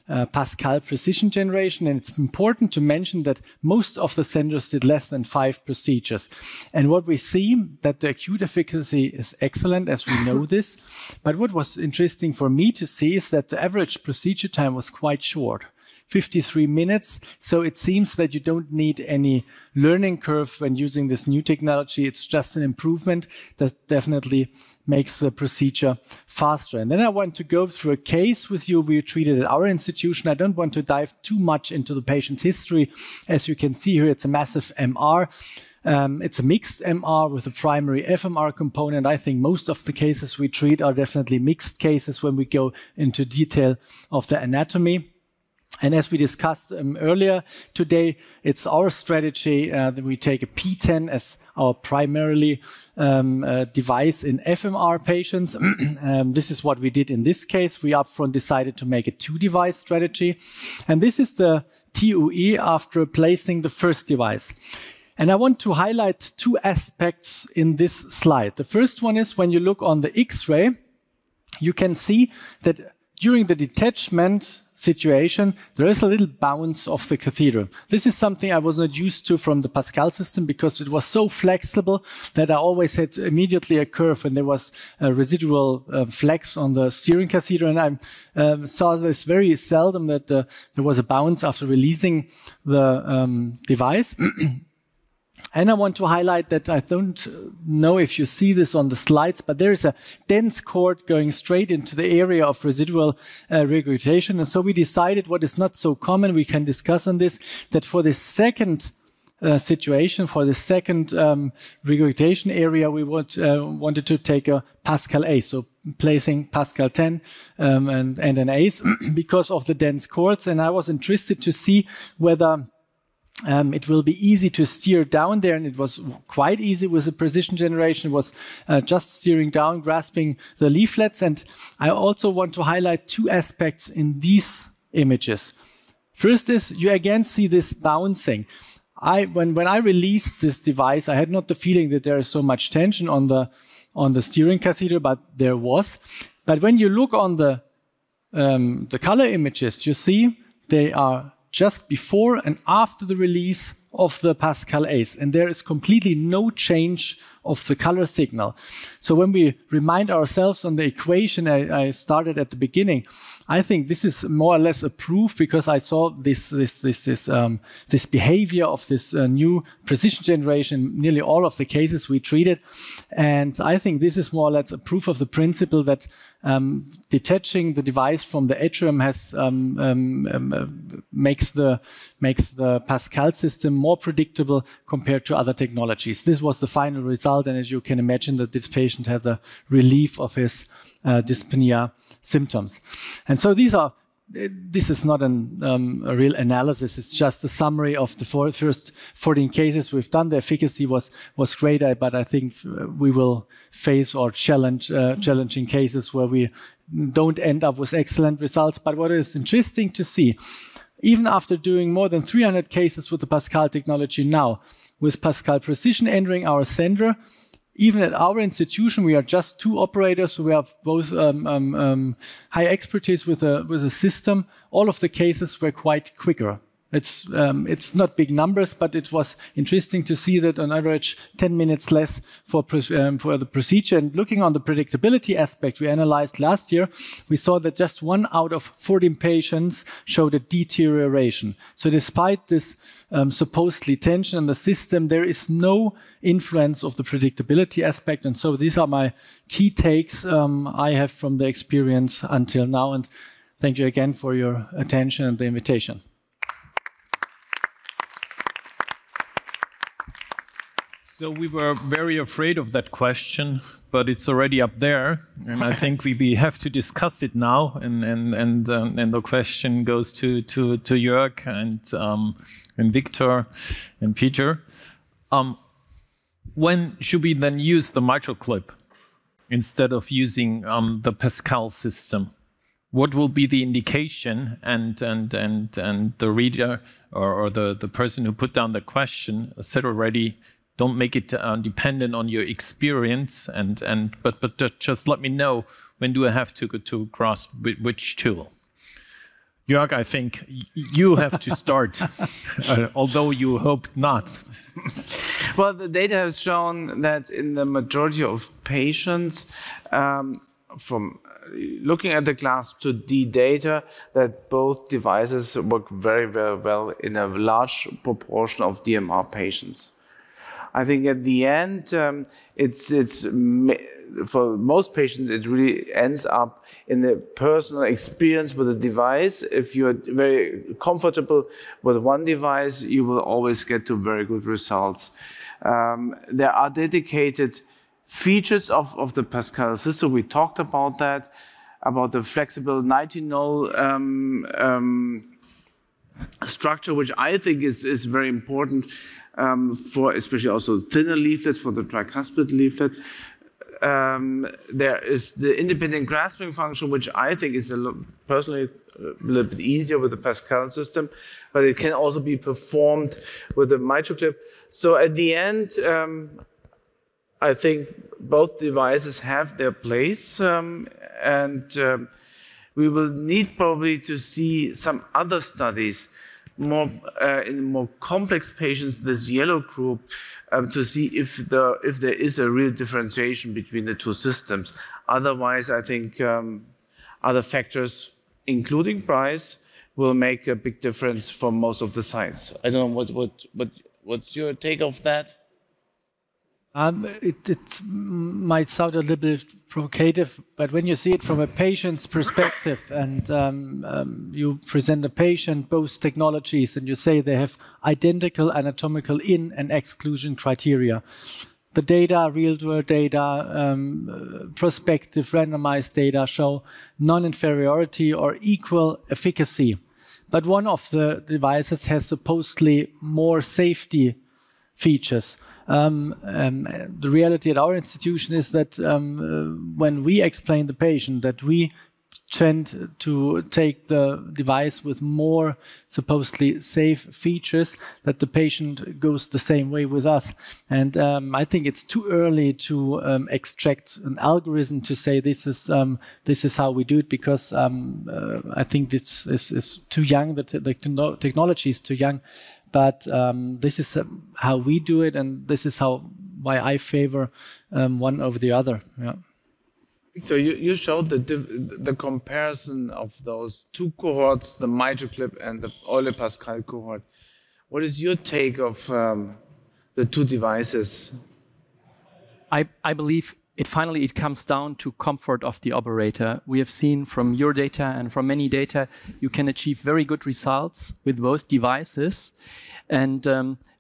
PASCAL precision generation. And it's important to mention that most of the centers did less than 5 procedures. And what we see, that the acute efficacy is excellent, as we know this. But what was interesting for me to see is that the average procedure time was quite short. 53 minutes. So it seems that you don't need any learning curve when using this new technology. It's just an improvement that definitely makes the procedure faster. And then I want to go through a case with you we treated at our institution. I don't want to dive too much into the patient's history. As you can see here, it's a massive MR. It's a mixed MR with a primary FMR component. I think most of the cases we treat are definitely mixed cases when we go into detail of the anatomy. And as we discussed earlier today, it's our strategy that we take a P10 as our primarily device in FMR patients. This is what we did in this case. We upfront decided to make a 2-device strategy. And this is the TUE after placing the first device. And I want to highlight 2 aspects in this slide. The first one is when you look on the X-ray, you can see that during the detachment situation, there is a little bounce of the catheter. This is something I was not used to from the PASCAL system, because it was so flexible that I always had immediately a curve when there was a residual flex on the steering catheter. And I saw this very seldom that there was a bounce after releasing the device. And I want to highlight that I don't know if you see this on the slides, but there is a dense cord going straight into the area of residual regurgitation. And so we decided, what is not so common, we can discuss on this, that for the second situation, for the second regurgitation area, we wanted to take a PASCAL A, so placing PASCAL 10 and an ACE because of the dense cords. And I was interested to see whether it will be easy to steer down there, and it was quite easy with the precision generation. It was just steering down, grasping the leaflets. And I also want to highlight 2 aspects in these images. First is you again see this bouncing. When I released this device, I had not the feeling that there is so much tension on the steering catheter, but there was. But when you look on the color images, you see they are just before and after the release of the PASCAL ACE, and there is completely no change of the color signal. So when we remind ourselves on the equation I started at the beginning, I think this is more or less a proof, because I saw this behavior of this new precision generation, nearly all of the cases we treated, and I think this is more or less a proof of the principle that detaching the device from the atrium has makes the PASCAL system more predictable compared to other technologies. This was the final result, and as you can imagine, that this patient had the relief of his dyspnea symptoms. And so this is not a real analysis, it's just a summary of the first 14 cases we've done. The efficacy was great, but I think we will face or challenging cases where we don't end up with excellent results. But what is interesting to see, even after doing more than 300 cases with the PASCAL technology now, with PASCAL Precision entering our center, even at our institution, we are just 2 operators. So we have both high expertise with the system. All of the cases were quite quicker. It's not big numbers, but it was interesting to see that on average 10 minutes less for the procedure. And looking on the predictability aspect we analyzed last year, we saw that just 1 out of 14 patients showed a deterioration. So despite this supposedly tension in the system, there is no influence of the predictability aspect. And so these are my key takes I have from the experience until now. And thank you again for your attention and the invitation. So we were very afraid of that question, but it's already up there, and I think we have to discuss it now. And the question goes to Jörg and Victor and Peter. When should we then use the mitral clip instead of using the PASCAL system? What will be the indication? And the reader or the person who put down the question said already, don't make it dependent on your experience, but just let me know, when do I have to grasp which tool? Jörg, I think you have to start, although you hoped not. Well, the data has shown that in the majority of patients, from looking at the CLASP IID data, that both devices work very, very well in a large proportion of DMR patients. I think at the end, for most patients, it really ends up in the personal experience with the device. If you're very comfortable with one device, you will always get to very good results. There are dedicated features of the PASCAL system. We talked about that, about the flexible nitinol structure, which I think is very important for especially also thinner leaflets, for the tricuspid leaflet. There is the independent grasping function, which I think is personally a little bit easier with the PASCAL system, but it can also be performed with the mitral clip. So at the end, I think both devices have their place, and we will need probably to see some other studies more in more complex patients, this yellow group, to see if there is a real differentiation between the 2 systems. Otherwise, I think other factors, including price, will make a big difference for most of the sites. I don't know what's your take of that? It might sound a little bit provocative, but when you see it from a patient's perspective and you present a patient both technologies and you say they have identical anatomical in- and exclusion criteria, the data, real-world data, prospective randomized data show non-inferiority or equal efficacy. But one of the devices has supposedly more safety features. The reality at our institution is that when we explain to the patient that we trend to take the device with more supposedly safe features, that the patient goes the same way with us. And I think it's too early to extract an algorithm to say this is how we do it, because I think this is too young, the technology is too young. But this is how we do it, and this is why I favor one over the other. Yeah. So you showed the comparison of those two cohorts, the MiCLASP and the Euler PASCAL cohort. What is your take of the two devices? I believe it comes down to comfort of the operator. We have seen from your data and from many data, you can achieve very good results with both devices. And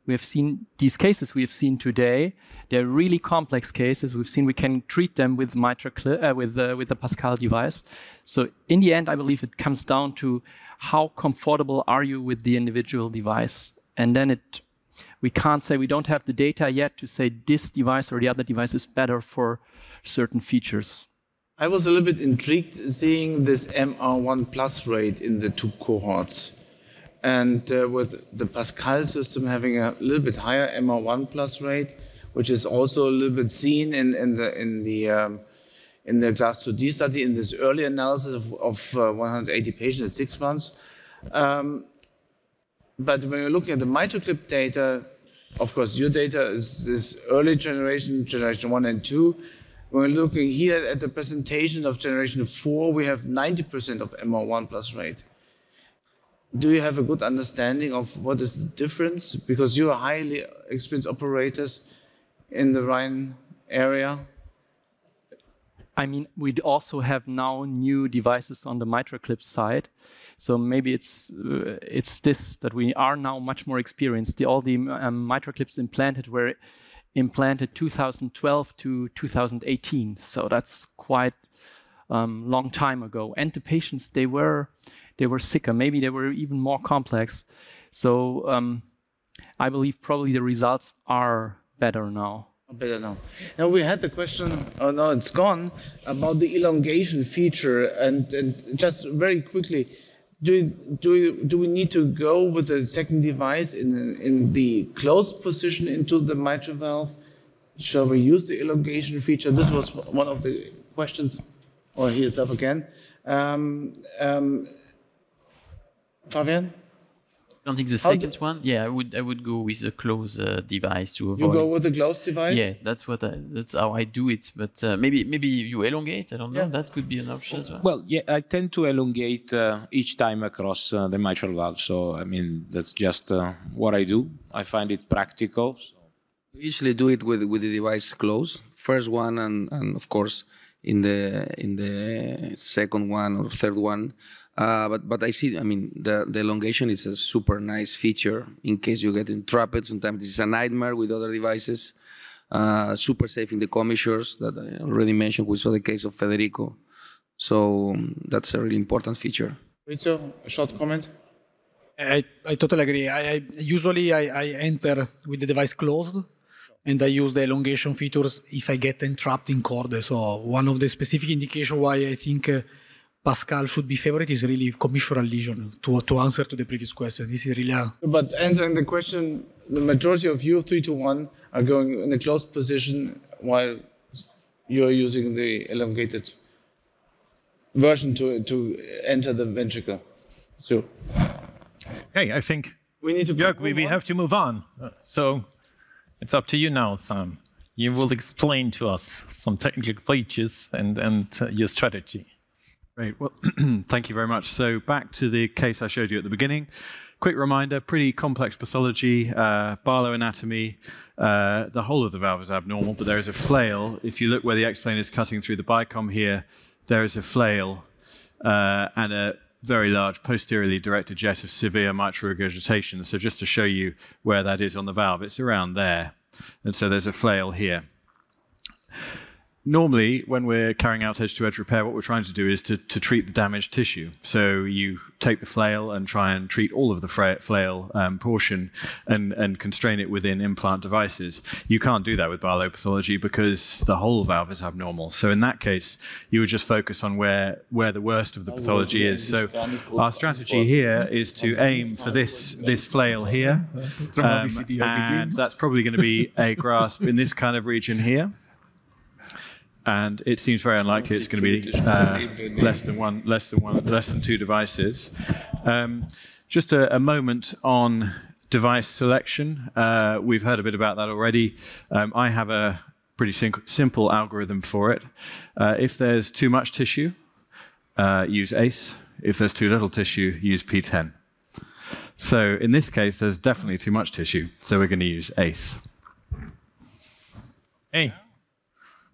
we have seen these cases we have seen today. They're really complex cases. We've seen we can treat them with with the PASCAL device. So in the end, I believe it comes down to how comfortable are you with the individual device. And then we can't say, we don't have the data yet to say this device or the other device is better for certain features. I was a little bit intrigued seeing this MR1 plus rate in the two cohorts. And with the PASCAL system having a little bit higher MR1 plus rate, which is also a little bit seen in the CLASP IID study, in this early analysis of 180 patients at 6 months. But when you're looking at the MiCLASP data, of course, your data is early generation 1 and 2. When we're looking here at the presentation of generation 4, we have 90% of MR1 plus rate. Do you have a good understanding of what is the difference? Because you are highly experienced operators in the Rhine area. I mean, we also have now new devices on the MiCLASP side. So maybe it's this, that we are now much more experienced. All the MiCLASPs implanted were implanted 2012 to 2018. So that's quite long time ago. And the patients, they were sicker. Maybe they were even more complex. So I believe probably the results are better now. Better now. Now we had the question, oh no, it's gone, about the elongation feature. And just very quickly, do we need to go with the second device in the closed position into the mitral valve? Shall we use the elongation feature? This was one of the questions. Oh, here's up again. Fabien? I think the second one, yeah, I would go with a closed device to avoid. You go with the closed device? Yeah, that's how I do it. But maybe you elongate. I don't know. Yeah. That could be an option as well. Well, yeah, I tend to elongate each time across the mitral valve. So I mean, that's just what I do. I find it practical. So. We usually do it with the device closed. First one, and of course in the second one or third one. But I see, I mean, the elongation is a super nice feature in case you get entrapped. Sometimes this is a nightmare with other devices. Super safe in the commissures that I already mentioned. We saw the case of Federico. So that's a really important feature. Maurizio, a short comment? I totally agree. Usually I enter with the device closed, and I use the elongation features if I get entrapped in corde. So one of the specific indications why I think PASCAL should be favorite is really commissural lesion, to answer to the previous question. This is really But answering the question, the majority of you, 3 to 1, are going in the closed position while you're using the elongated version to enter the ventricle. So, okay, I think we need to Jörg, we have to move on. So it's up to you now, Sam. You will explain to us some technical features and your strategy. Great. Well, thank you very much. So back to the case I showed you at the beginning. Quick reminder, pretty complex pathology, Barlow anatomy. The whole of the valve is abnormal, but there is a flail. If you look where the X-plane is cutting through the bicom here, there is a flail and a very large posteriorly directed jet of severe mitral regurgitation. So just to show you where that is on the valve, it's around there. And so there's a flail here. Normally, when we're carrying out edge-to-edge repair, what we're trying to do is to treat the damaged tissue. So you take the flail and try and treat all of the flail portion and constrain it within implant devices. You can't do that with biolopathology because the whole valve is abnormal. So in that case, you would just focus on where the worst of the pathology is. So our strategy here is to aim for this flail here, and that's probably going to be a grasp in this kind of region here. And it seems very unlikely it's going to be less than two devices. Just a moment on device selection. We've heard a bit about that already. I have a pretty simple algorithm for it. If there's too much tissue, use ACE. If there's too little tissue, use P10. So in this case, there's definitely too much tissue, so we're going to use ACE. Hey.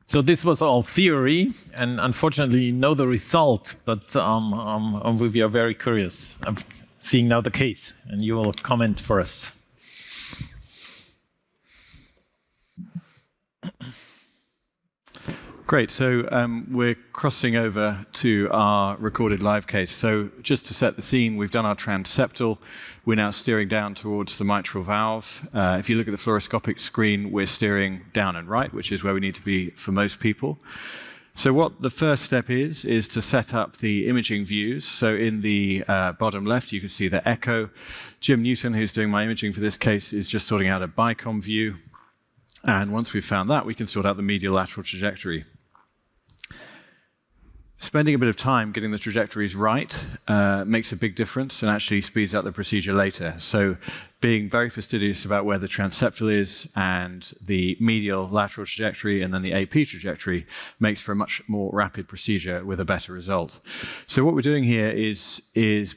So this was all theory, and unfortunately you know the result, but we are very curious of seeing now the case, and you will comment for us. Great, so we're crossing over to our recorded live case. So just to set the scene, we've done our transeptal. We're now steering down towards the mitral valve. If you look at the fluoroscopic screen, we're steering down and right, which is where we need to be for most people. So what the first step is to set up the imaging views. So in the bottom left, you can see the echo. Jim Newton, who's doing my imaging for this case, is just sorting out a bicom view. And once we've found that, we can sort out the medial lateral trajectory. Spending a bit of time getting the trajectories right makes a big difference and actually speeds up the procedure later. So being very fastidious about where the transeptal is and the medial lateral trajectory and then the AP trajectory makes for a much more rapid procedure with a better result. So what we're doing here is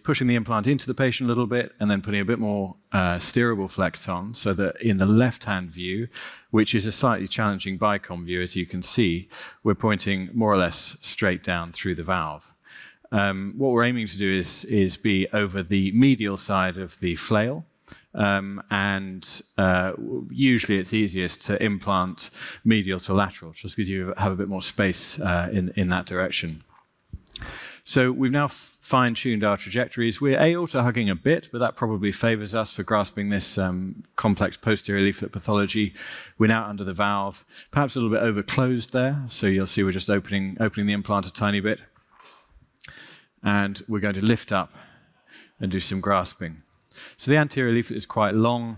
pushing the implant into the patient a little bit and then putting a bit more steerable flex on, so that in the left-hand view, which is a slightly challenging bicom view, as you can see, we're pointing more or less straight down through the valve. What we're aiming to do is be over the medial side of the flail, and usually it's easiest to implant medial to lateral, just because you have a bit more space in that direction. So we've now fine-tuned our trajectories. We're aorta hugging a bit, but that probably favors us for grasping this complex posterior leaflet pathology. We're now under the valve, perhaps a little bit over-closed there, so you'll see we're just opening the implant a tiny bit. And we're going to lift up and do some grasping. So the anterior leaflet is quite long.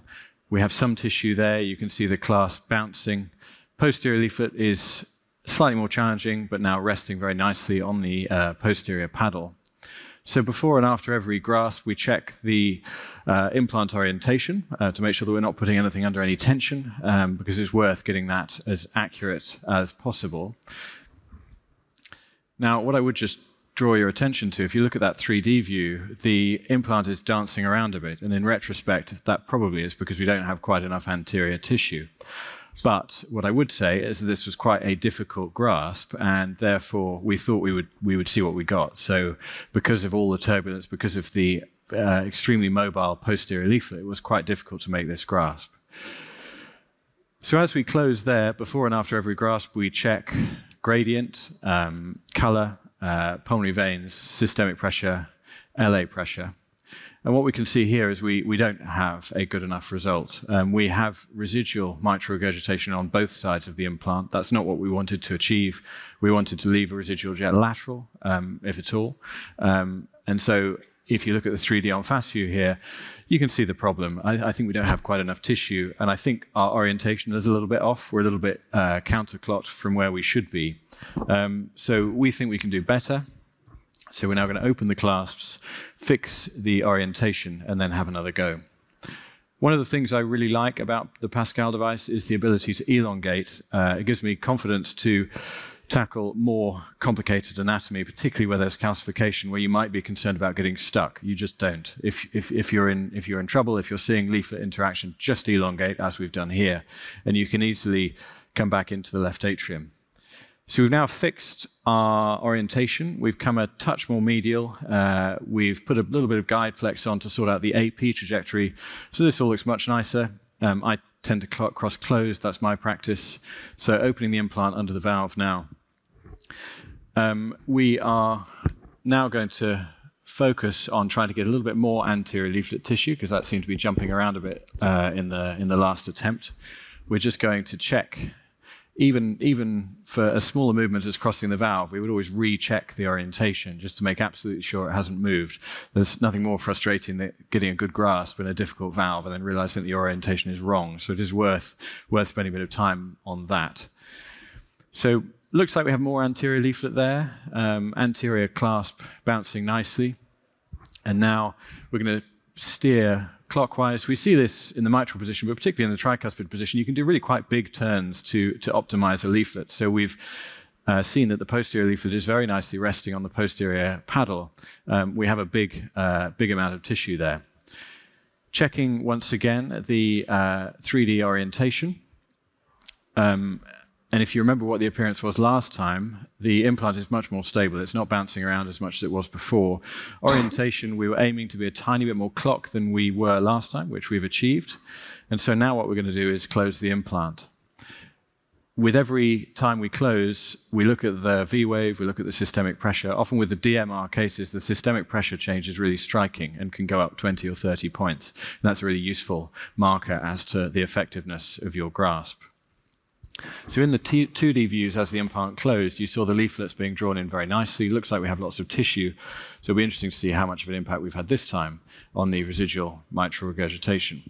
We have some tissue there. You can see the clasp bouncing. Posterior leaflet is slightly more challenging, but now resting very nicely on the posterior paddle. So before and after every grasp, we check the implant orientation to make sure that we're not putting anything under any tension, because it's worth getting that as accurate as possible. Now, what I would just draw your attention to, if you look at that 3D view, the implant is dancing around a bit, and in retrospect, that probably is because we don't have quite enough anterior tissue. But what I would say is that this was quite a difficult grasp, and therefore we thought we would see what we got. So because of all the turbulence, because of the extremely mobile posterior leaflet, it was quite difficult to make this grasp. So as we close there, before and after every grasp, we check gradient, color, pulmonary veins, systemic pressure, LA pressure. And what we can see here is we don't have a good enough result. We have residual mitral regurgitation on both sides of the implant. That's not what we wanted to achieve. We wanted to leave a residual jet lateral, if at all. And so if you look at the 3D en face view here, you can see the problem. I think we don't have quite enough tissue, and I think our orientation is a little bit off. We're a little bit counterclot from where we should be. So we think we can do better. So we're now going to open the clasps, fix the orientation, and then have another go. One of the things I really like about the PASCAL device is the ability to elongate. It gives me confidence to tackle more complicated anatomy, particularly where there's calcification, where you might be concerned about getting stuck. You just don't. If you're in trouble, if you're seeing leaflet interaction, just elongate, as we've done here, and you can easily come back into the left atrium. So we've now fixed our orientation. We've come a touch more medial. We've put a little bit of guide flex on to sort out the AP trajectory. So this all looks much nicer. I tend to cross-close, that's my practice. So opening the implant under the valve now. We are now going to focus on trying to get a little bit more anterior leaflet tissue, because that seemed to be jumping around a bit in the last attempt. We're just going to check, even for a smaller movement as crossing the valve, we would always recheck the orientation just to make absolutely sure it hasn't moved. There's nothing more frustrating than getting a good grasp in a difficult valve and then realizing that the orientation is wrong. So it is worth spending a bit of time on that. So looks like we have more anterior leaflet there, anterior clasp bouncing nicely. And now we're going to steer clockwise. We see this in the mitral position, but particularly in the tricuspid position. You can do really quite big turns to optimize a leaflet. So we've seen that the posterior leaflet is very nicely resting on the posterior paddle. We have a big amount of tissue there. Checking once again the 3D orientation. And if you remember what the appearance was last time, the implant is much more stable. It's not bouncing around as much as it was before. Orientation, we were aiming to be a tiny bit more clock than we were last time, which we've achieved. And so now what we're going to do is close the implant. With every time we close, we look at the V wave, we look at the systemic pressure. Often with the DMR cases, the systemic pressure change is really striking and can go up 20 or 30 points. And that's a really useful marker as to the effectiveness of your grasp. So in the 2D views, as the implant closed, you saw the leaflets being drawn in very nicely. Looks like we have lots of tissue. So it'll be interesting to see how much of an impact we've had this time on the residual mitral regurgitation.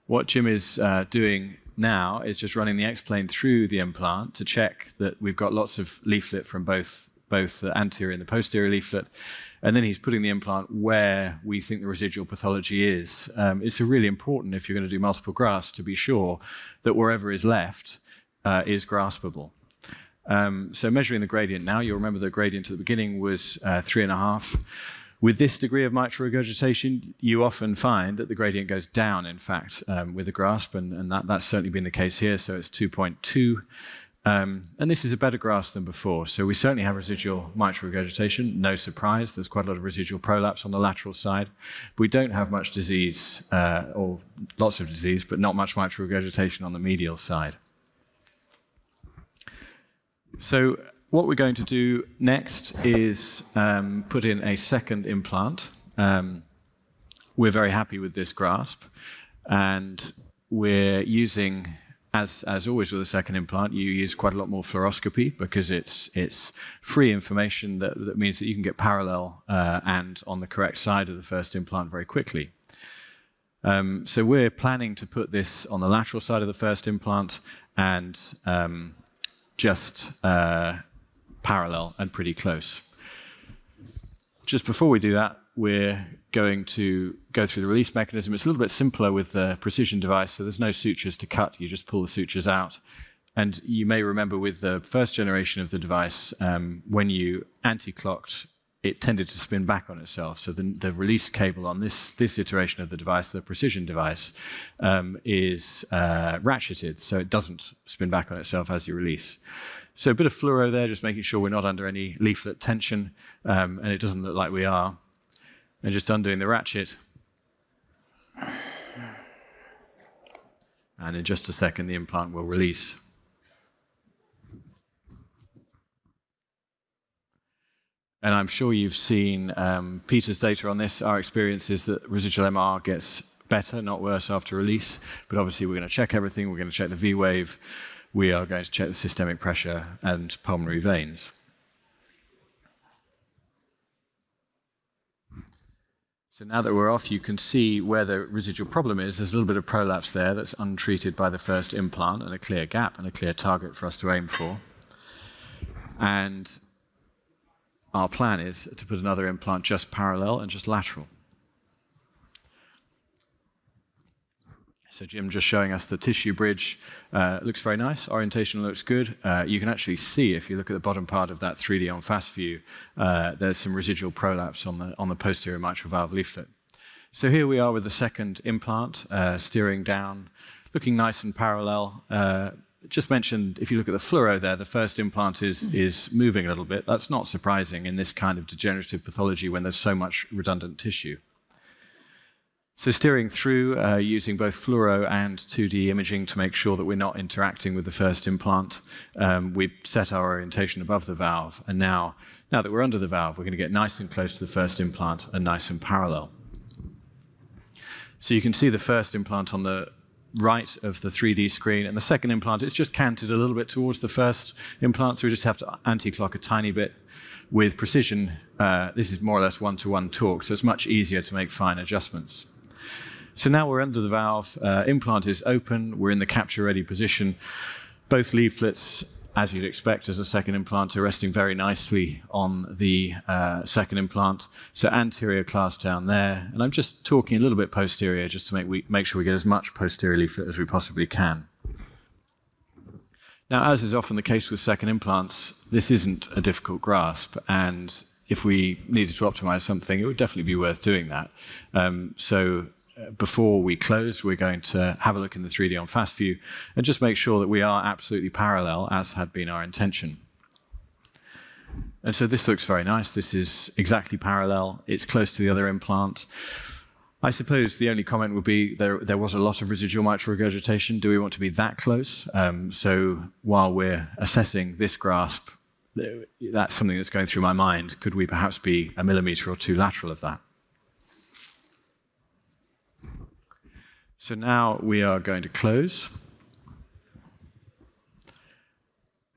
What Jim is doing now is just running the X-plane through the implant to check that we've got lots of leaflet from both the anterior and the posterior leaflet. And then he's putting the implant where we think the residual pathology is. It's really important, if you're going to do multiple grafts, to be sure that wherever is left is graspable. So measuring the gradient now, you'll remember the gradient at the beginning was 3.5. With this degree of mitral regurgitation, you often find that the gradient goes down, in fact, with the grasp, and that's certainly been the case here, so it's 2.2. And this is a better grasp than before. So we certainly have residual mitral regurgitation. No surprise, there's quite a lot of residual prolapse on the lateral side. But we don't have much disease, or lots of disease, but not much mitral regurgitation on the medial side. So what we're going to do next is put in a second implant. We're very happy with this grasp. And we're using, as always with a second implant, you use quite a lot more fluoroscopy because it's free information that means that you can get parallel and on the correct side of the first implant very quickly. So we're planning to put this on the lateral side of the first implant and just parallel and pretty close. Just before we do that, we're going to go through the release mechanism. It's a little bit simpler with the precision device, so there's no sutures to cut. You just pull the sutures out. And you may remember with the first generation of the device, when you anti-clocked, it tended to spin back on itself. So the release cable on this iteration of the device, the precision device, is ratcheted, so it doesn't spin back on itself as you release. So a bit of fluoro there, just making sure we're not under any leaflet tension, and it doesn't look like we are. And just undoing the ratchet. And in just a second, the implant will release. And I'm sure you've seen Peter's data on this. Our experience is that residual MR gets better, not worse, after release. But obviously, we're going to check everything. We're going to check the V wave. We are going to check the systemic pressure and pulmonary veins. So now that we're off, you can see where the residual problem is. There's a little bit of prolapse there that's untreated by the first implant, and a clear gap and a clear target for us to aim for. And our plan is to put another implant just parallel and just lateral. So Jim just showing us the tissue bridge. Looks very nice. Orientation looks good. You can actually see, if you look at the bottom part of that 3D on fast view, there's some residual prolapse on the posterior mitral valve leaflet. So here we are with the second implant, steering down, looking nice and parallel. Just mentioned, if you look at the fluoro there, the first implant is moving a little bit. That's not surprising in this kind of degenerative pathology when there's so much redundant tissue. So steering through using both fluoro and 2D imaging to make sure that we're not interacting with the first implant. We've set our orientation above the valve, and now that we're under the valve, we're going to get nice and close to the first implant and nice and parallel. So you can see the first implant on the right of the 3D screen, and the second implant, it's just canted a little bit towards the first implant, so we just have to anti-clock a tiny bit. With precision, this is more or less one-to-one torque, so it's much easier to make fine adjustments. So now we're under the valve, implant is open, we're in the capture-ready position. Both leaflets, as you'd expect as a second implant, are resting very nicely on the second implant. So anterior clasp down there, and I'm just talking a little bit posterior just to make sure we get as much posterior leaflet as we possibly can. Now, as is often the case with second implants, this isn't a difficult grasp, and if we needed to optimize something, it would definitely be worth doing that. Before we close, we're going to have a look in the 3D on fast view and just make sure that we are absolutely parallel, as had been our intention. And so this looks very nice. This is exactly parallel. It's close to the other implant. I suppose the only comment would be there was a lot of residual mitral regurgitation. Do we want to be that close? So while we're assessing this grasp, that's something that's going through my mind. Could we perhaps be a millimeter or two lateral of that? So now we are going to close.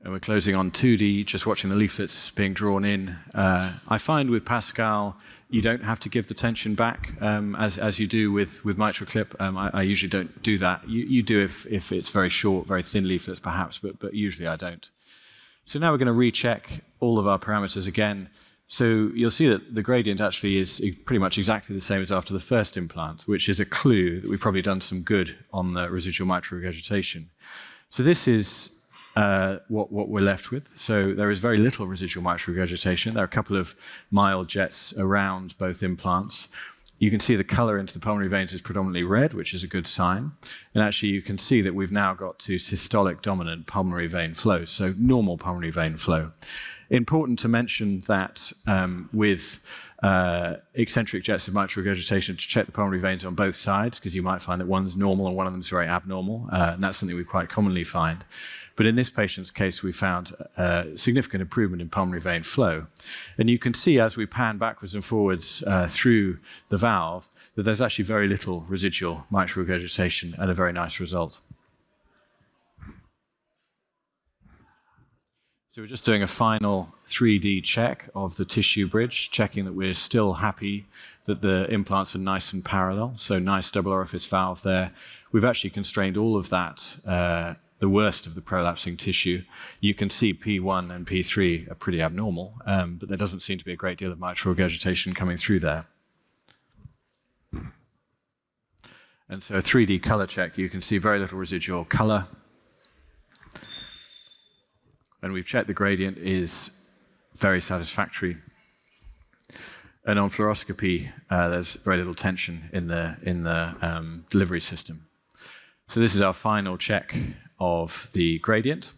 And we're closing on 2D, just watching the leaflets being drawn in. I find with PASCAL, you don't have to give the tension back as you do with mitral clip. I usually don't do that. You do if it's very short, very thin leaflets perhaps, but usually I don't. So now we're going to recheck all of our parameters again. So you'll see that the gradient actually is pretty much exactly the same as after the first implant, which is a clue that we've probably done some good on the residual mitral regurgitation. So this is what we're left with. So there is very little residual mitral regurgitation. There are a couple of mild jets around both implants. You can see the color into the pulmonary veins is predominantly red, which is a good sign. And actually you can see that we've now got to systolic dominant pulmonary vein flow, so normal pulmonary vein flow. Important to mention that with eccentric jets of mitral regurgitation, to check the pulmonary veins on both sides, because you might find that one's normal and one of them is very abnormal, and that's something we quite commonly find. But in this patient's case, we found significant improvement in pulmonary vein flow. And you can see as we pan backwards and forwards through the valve that there's actually very little residual mitral regurgitation and a very nice result. So we're just doing a final 3D check of the tissue bridge, checking that we're still happy that the implants are nice and parallel. So nice double orifice valve there. We've actually constrained all of that, the worst of the prolapsing tissue. You can see P1 and P3 are pretty abnormal, but there doesn't seem to be a great deal of mitral regurgitation coming through there. And so a 3D color check, you can see very little residual color. And we've checked the gradient is very satisfactory. And on fluoroscopy, there's very little tension in the delivery system. So this is our final check of the gradient.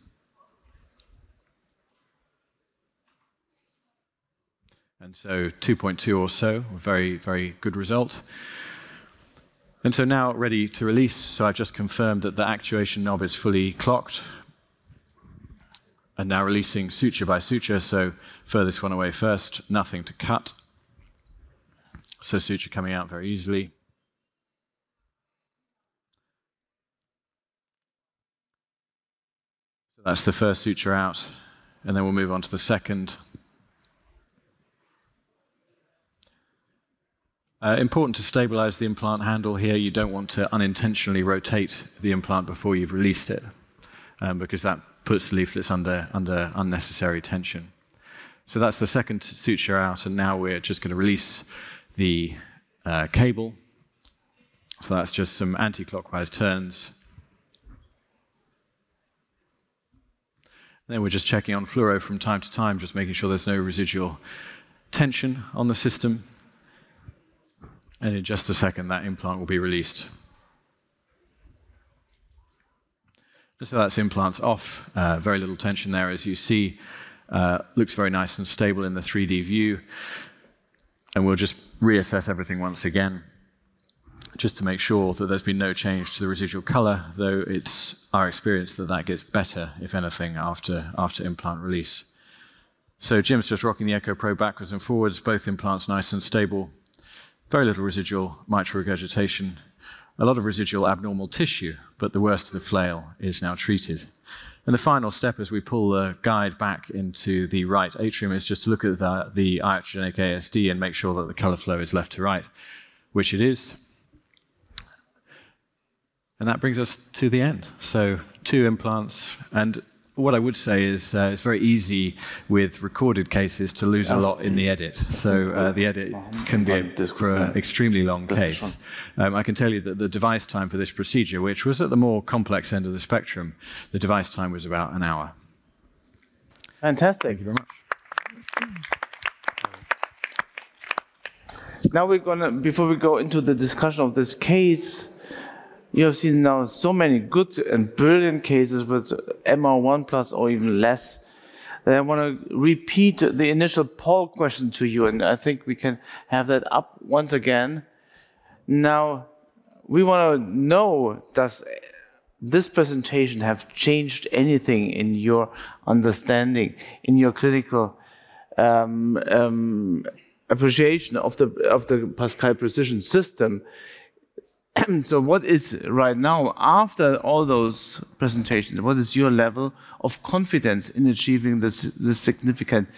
And so 2.2 or so, a very, very good result. And so now ready to release. So I've just confirmed that the actuation knob is fully clocked. And now releasing suture by suture, so furthest one away first, nothing to cut. So suture coming out very easily. So that's the first suture out, and then we'll move on to the second. Important to stabilize the implant handle here. You don't want to unintentionally rotate the implant before you've released it, because that puts the leaflets under unnecessary tension. So that's the second suture out, and now we're just going to release the cable. So that's just some anti-clockwise turns. And then we're just checking on fluoro from time to time, just making sure there's no residual tension on the system. And in just a second, that implant will be released. So that's implants off, very little tension there, as you see. Looks very nice and stable in the 3D view. And we'll just reassess everything once again. just to make sure that there's been no change to the residual color, though it's our experience that that gets better, if anything, after implant release. So Jim's just rocking the echo probe backwards and forwards, both implants nice and stable. Very little residual mitral regurgitation. A lot of residual abnormal tissue, but the worst of the flail is now treated. And the final step as we pull the guide back into the right atrium is just to look at the iatrogenic ASD and make sure that the color flow is left to right, which it is. And that brings us to the end. So 2 implants. And what I would say is it's very easy with recorded cases to lose a lot in the edit. So the edit can be for an extremely long case. I can tell you that the device time for this procedure, which was at the more complex end of the spectrum, the device time was about an hour. Fantastic. Thank you very much. Now we're gonna, before we go into the discussion of this case, you have seen now so many good and brilliant cases with MR1 plus or even less that I want to repeat the initial poll question to you, and I think we can have that up once again. Now, we want to know, does this presentation have changed anything in your understanding, in your clinical appreciation of the PASCAL Precision System? So what is right now, after all those presentations, what is your level of confidence in achieving this significant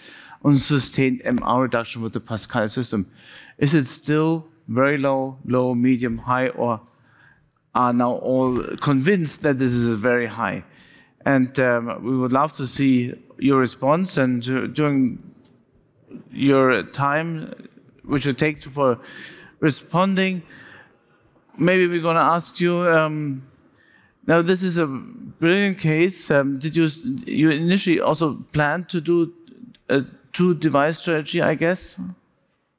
unsustained MR reduction with the PASCAL system? Is it still very low, low, medium, high, or are now all convinced that this is very high? And we would love to see your response, and during your time, which you take for responding, maybe we're going to ask you, now this is a brilliant case. Did you initially also plan to do a 2-device strategy, I guess?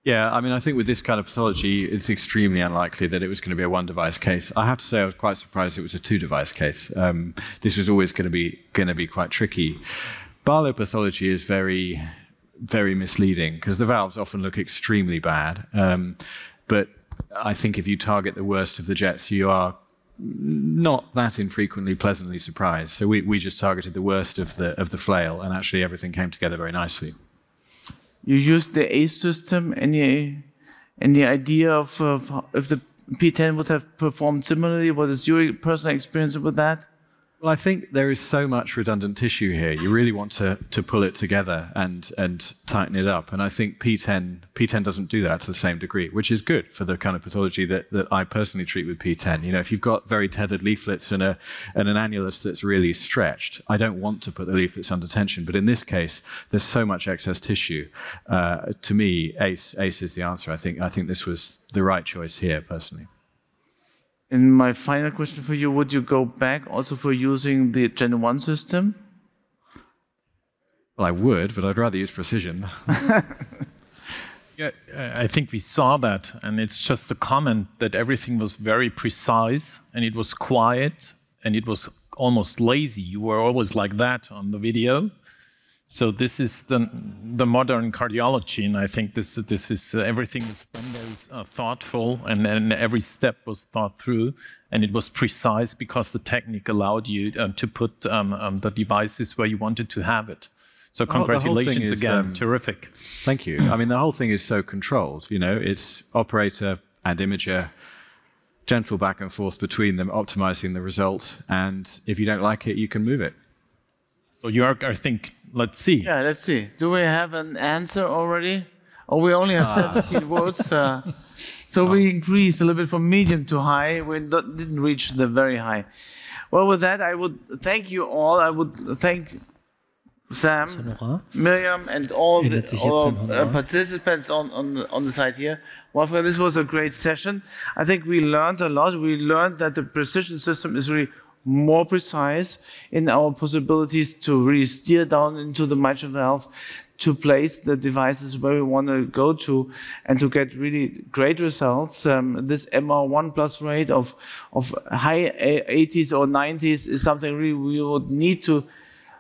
Yeah, I mean, I think with this kind of pathology, it's extremely unlikely that it was going to be a 1-device case. I have to say I was quite surprised it was a 2-device case. This was always going to be quite tricky. Barlow pathology is very, very misleading because the valves often look extremely bad. But I think if you target the worst of the jets, you are not that infrequently pleasantly surprised. So we just targeted the worst of the flail, and actually everything came together very nicely. You used the ACE system. Any idea of if the P10 would have performed similarly? What is your personal experience with that? Well, I think there is so much redundant tissue here. You really want to pull it together and tighten it up. And I think P10 doesn't do that to the same degree, which is good for the kind of pathology that I personally treat with P10. You know, if you've got very tethered leaflets and an annulus that's really stretched, I don't want to put the leaflets under tension. But in this case, there's so much excess tissue. To me, ACE is the answer. I think this was the right choice here, personally. And my final question for you, would you go back also for using the Gen 1 system? Well, I would, but I'd rather use precision. Yeah, I think we saw that, and it's just a comment that everything was very precise, and it was quiet, and it was almost lazy. You were always like that on the video. So this is the modern cardiology, and I think this is everything is very thoughtful, and every step was thought through, and it was precise because the technique allowed you to put the devices where you wanted to have it. So congratulations again, terrific. Thank you. I mean, the whole thing is so controlled. You know, it's operator and imager, gentle back and forth between them, optimizing the result, and if you don't like it, you can move it. So Jörg, I think, let's see. Yeah, let's see. Do we have an answer already? Or we only have 17 words? So we increased a little bit from medium to high. We didn't reach the very high. Well, with that, I would thank you all. I would thank Sam, Miriam, and all the participants on the side here. Wolfgang, this was a great session. I think we learned a lot. We learned that the precision system is really more precise in our possibilities to really steer down into the mitral valve, to place the devices where we want to go to, and to get really great results. This MR1 plus rate of high 80s or 90s is something really we would need to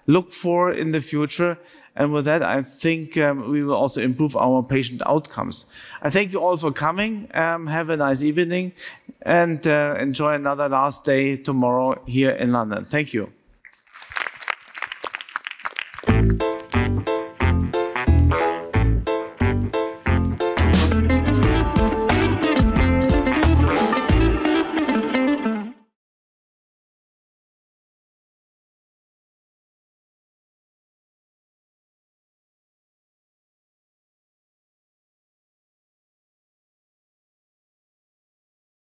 look for in the future. And with that, I think we will also improve our patient outcomes. I thank you all for coming. Have a nice evening and enjoy another last day tomorrow here in London. Thank you.